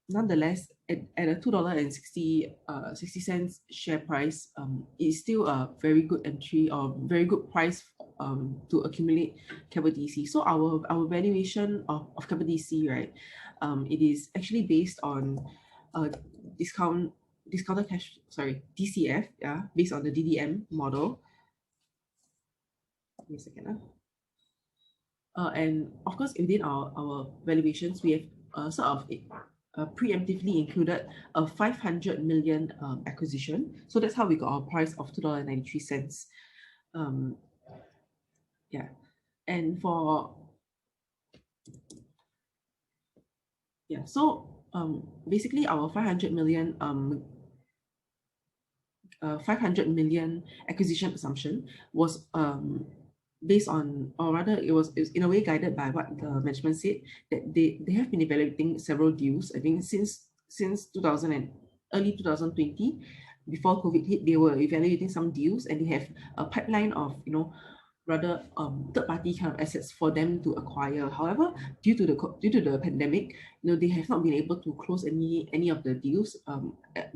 nonetheless, at a $2.60 share price, it's still a very good entry or very good price to accumulate capital DC. So our valuation of capital DC, right, it is actually based on discounted cash, DCF, yeah, based on the DDM model. Give me a second. And of course, within our valuations, we have sort of preemptively included a 500 million acquisition. So that's how we got our price of $2.93. Yeah, and so basically our 500 million acquisition assumption was based on, or rather it was in a way guided by what the management said, that they have been evaluating several deals, I think since 2000 and early 2020, before COVID hit. They were evaluating some deals, and they have a pipeline of rather third-party kind of assets for them to acquire. However, due to the pandemic, they have not been able to close any of the deals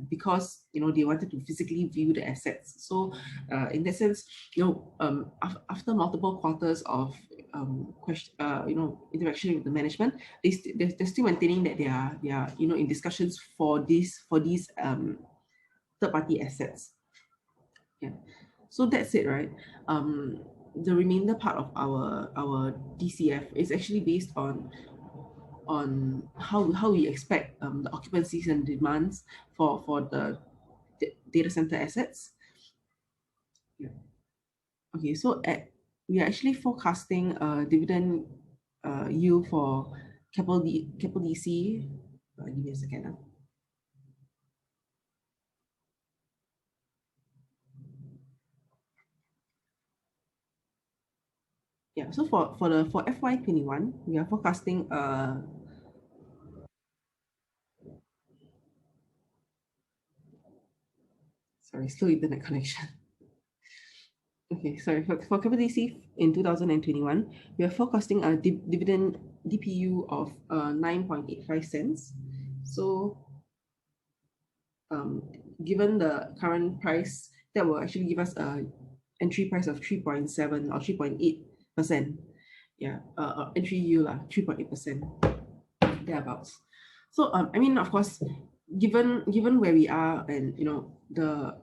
because they wanted to physically view the assets. So in that sense, after multiple quarters of interaction with the management, they're still maintaining that they are in discussions for these third-party assets. Yeah, so that's it, right? The remainder part of our DCF is actually based on how we expect the occupancies and demands for the data center assets. Yeah. Okay, so we are actually forecasting a dividend yield for capital DC. Give me a second. Yeah, so for FY21, we are forecasting slow internet connection. Okay, sorry, for capital DC in 2021, we are forecasting a dividend DPU of 9.85 cents. So given the current price, that will actually give us a entry price of 3.7 or 3.8%. Yeah, entry yield 3.8%, thereabouts. So I mean, of course, given where we are, and the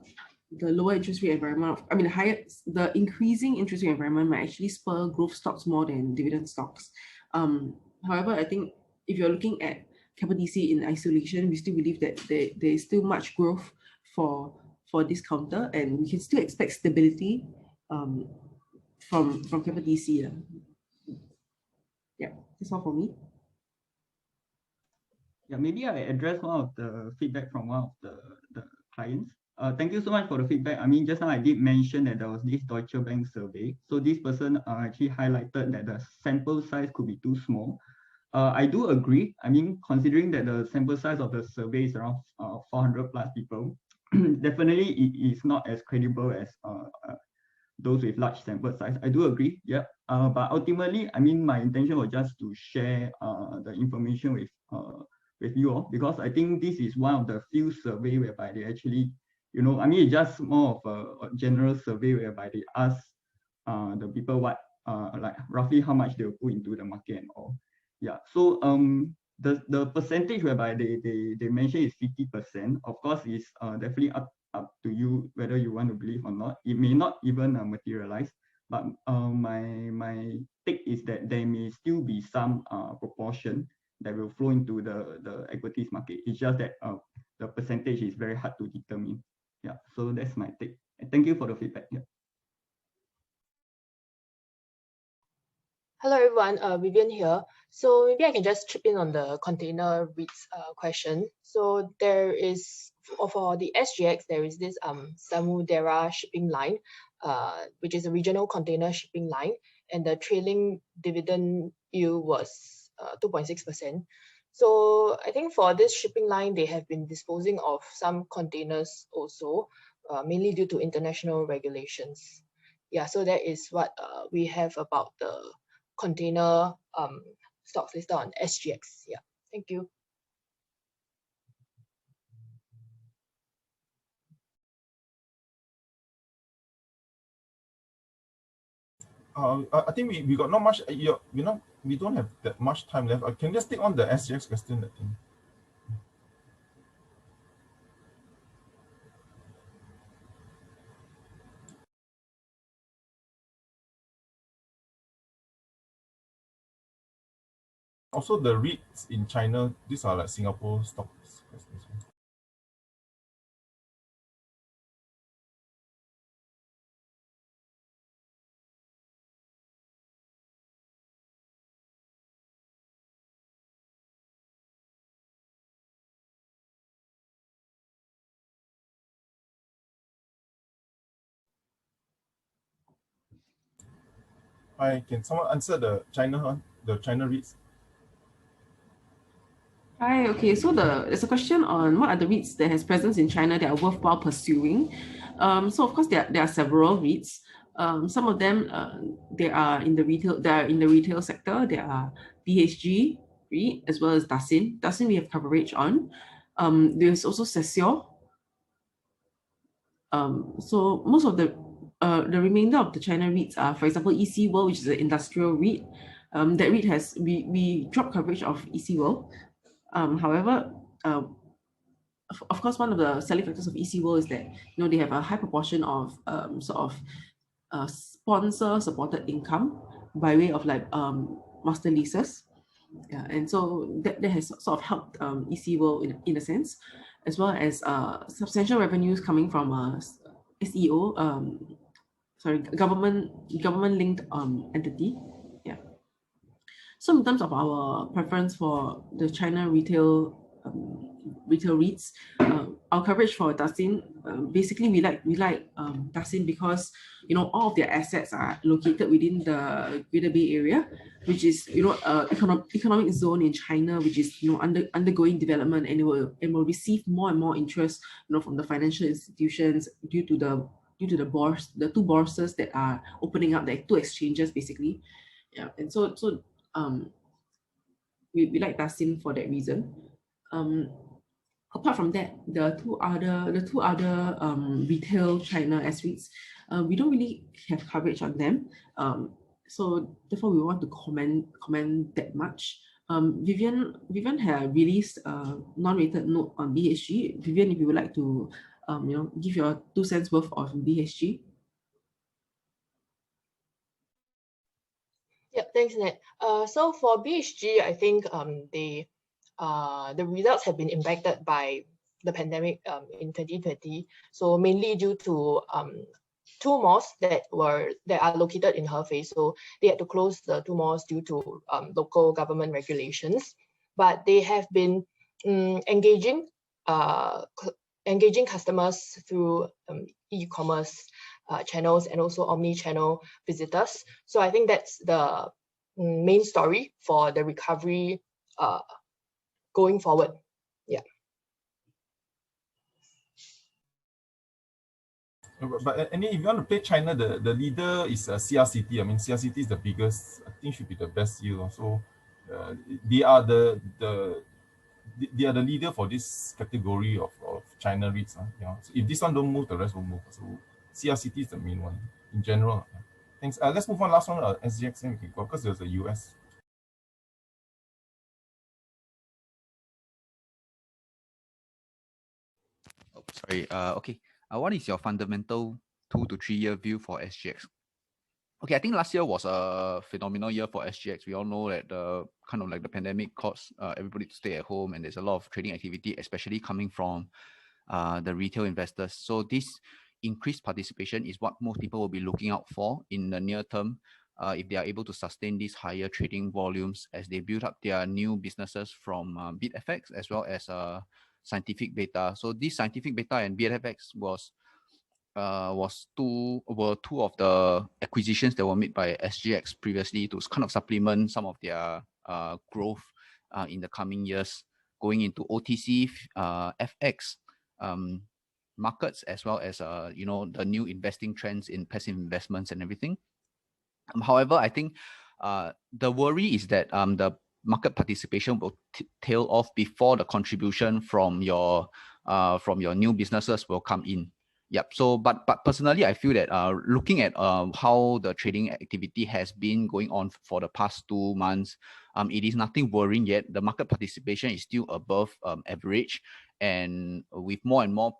lower interest rate environment, the increasing interest rate environment might actually spur growth stocks more than dividend stocks. However, I think if you're looking at capital DC in isolation, we still believe that there is still much growth for this counter, and we can still expect stability from capital DC. Yeah, that's all for me. Yeah, maybe I address one of the feedback from one of the clients. Thank you so much for the feedback. I mean, just now I did mention that there was this Deutsche Bank survey. So this person actually highlighted that the sample size could be too small. I do agree. I mean, considering that the sample size of the survey is around 400 plus people, definitely it is not as credible as those with large sample size. I do agree. Yeah. But ultimately, I mean, my intention was just to share the information with you all, because I think this is one of the few survey whereby they actually, it's just more of a general survey whereby they ask the people what like roughly how much they'll put into the market and all. Yeah. So the percentage whereby they mention is 50%. Of course, is definitely up to you whether you want to believe or not. It may not even materialize. But my take is that there may still be some proportion that will flow into the equities market. It's just that the percentage is very hard to determine. Yeah, so that's my take. And thank you for the feedback. Yeah. Hello everyone, Vivian here. So maybe I can just chip in on the container REITs question. So there is, for the SGX, there is this Samudera shipping line, which is a regional container shipping line, and the trailing dividend yield was 2.6%. So I think for this shipping line, they have been disposing of some containers also, mainly due to international regulations. Yeah, so that is what we have about the container stocks listed on SGX. Yeah, thank you. I think we got not much. We don't have that much time left. I can just take on the SGX question. I think. Also, the REITs in China, these are like Singapore stocks. Hi, can someone answer the China one, the China REITs? Hi, okay, so there's a question on what are the REITs that has presence in China that are worthwhile pursuing. So of course there are several REITs. Some of them they are in the retail sector. There are BHG REIT as well as Dasin. Dasin we have coverage on. There's also Sesio. So most of the remainder of the China REITs are, for example, EC World, which is an industrial REIT. That REIT has we dropped coverage of EC World. However, of course, one of the selling factors of EC World is that they have a high proportion of sponsor supported income by way of like master leases. Yeah, and so that has sort of helped EC World in a sense, as well as substantial revenues coming from SEO, government linked entity. Yeah. So in terms of our preference for the China retail REITs, our coverage for Dasin, basically we like Dasin because all of their assets are located within the Greater Bay Area, which is economic zone in China, which is undergoing development, and it will receive more and more interest from the financial institutions due to the two bourses that are opening up, the two exchanges basically. Yeah, and so we like Dasin for that reason. Apart from that, the two other retail China S-REITs, we don't really have coverage on them. So therefore we want to comment that much. Vivian had released a non-rated note on BHG. Vivian, if you would like to give your 2 cents worth of BHG. Yeah, thanks, Nat. So for BHG, I think the results have been impacted by the pandemic in 2020. So mainly due to two malls that are located in Hefei. So they had to close the two malls due to local government regulations. But they have been engaging customers through e-commerce channels and also omni-channel visitors. So I think that's the main story for the recovery going forward. Yeah. But if you want to play China, the leader is CRCT. I mean, CRCT is the biggest. I think should be the best yield. So they are the leader for this category of China REITs. So if this one don't move, the rest will move. So CRCT is the main one in general. Thanks. Let's move on. Last one, SGX, then we can go because there's a US. Oh, sorry. Okay. What is your fundamental 2 to 3 year view for SGX? Okay, I think last year was a phenomenal year for SGX. We all know that the kind of like the pandemic caused everybody to stay at home, and there's a lot of trading activity, especially coming from the retail investors. So this increased participation is what most people will be looking out for in the near term. If they are able to sustain these higher trading volumes as they build up their new businesses from BidFX as well as scientific beta. So this scientific beta and BidFX were two of the acquisitions that were made by SGX previously to kind of supplement some of their growth in the coming years, going into OTC, FX markets, as well as the new investing trends in passive investments and everything. However, I think the worry is that the market participation will tail off before the contribution from your new businesses will come in. Yep. So, but personally, I feel that looking at how the trading activity has been going on for the past 2 months, it is nothing worrying yet. The market participation is still above average, and with more and more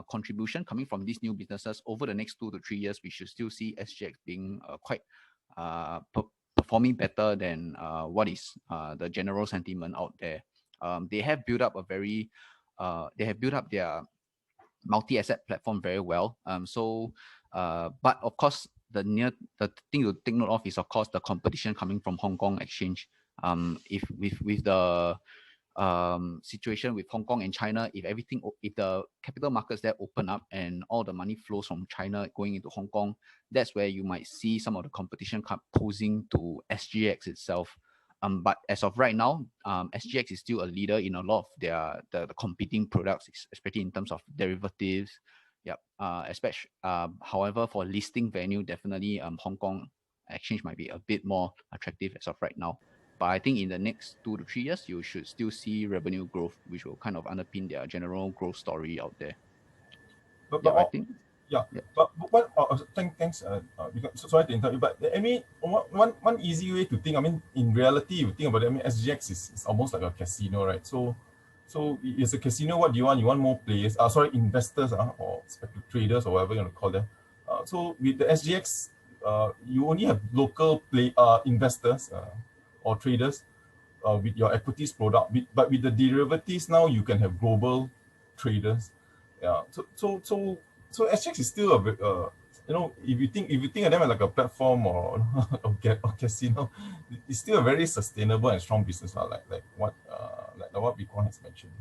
contribution coming from these new businesses over the next 2 to 3 years, we should still see SGX being quite performing better than what is the general sentiment out there. They have built up their multi-asset platform very well. But of course, the thing to take note of is, of course, the competition coming from Hong Kong exchange. If with the situation with Hong Kong and China, if the capital markets there open up and all the money flows from China going into Hong Kong, that's where you might see some of the competition posing to SGX itself. But as of right now, SGX is still a leader in a lot of the competing products, especially in terms of derivatives. Yep. However, for listing venue, definitely Hong Kong exchange might be a bit more attractive as of right now. But I think in the next 2 to 3 years, you should still see revenue growth, which will kind of underpin their general growth story out there. I think. Yeah. But thanks. Sorry to interrupt you, but I mean, one easy way to think. I mean, in reality, you think about it. I mean, SGX is almost like a casino, right? So it's a casino. What do you want? You want more players? Investors, or traders, or whatever you want to call them. So with the SGX, you only have local investors or traders with your equities product. But with the derivatives now, you can have global traders. Yeah. So SGX is still if you think of them as like a platform or casino, it's still a very sustainable and strong business, like what Bitcoin has mentioned.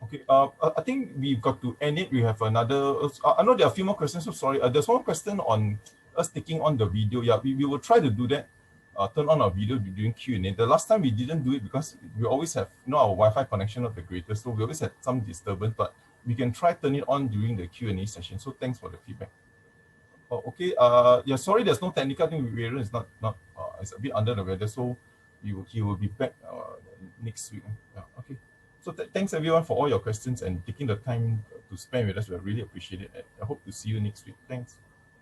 Okay, I think we've got to end it. We have another. I know there are a few more questions. So sorry. There's one question on us taking on the video. Yeah, we will try to do that. Turn on our video during Q&A. The last time we didn't do it because we always have our Wi-Fi connection not the greatest, so we always had some disturbance. But we can try turn it on during the Q&A session. So thanks for the feedback. Okay. Yeah. Sorry, there's no technical thing. Aaron is not. It's a bit under the weather, so he will be back next week. Yeah. Okay. So thanks everyone for all your questions and taking the time to spend with us. We really appreciate it. I hope to see you next week. Thanks.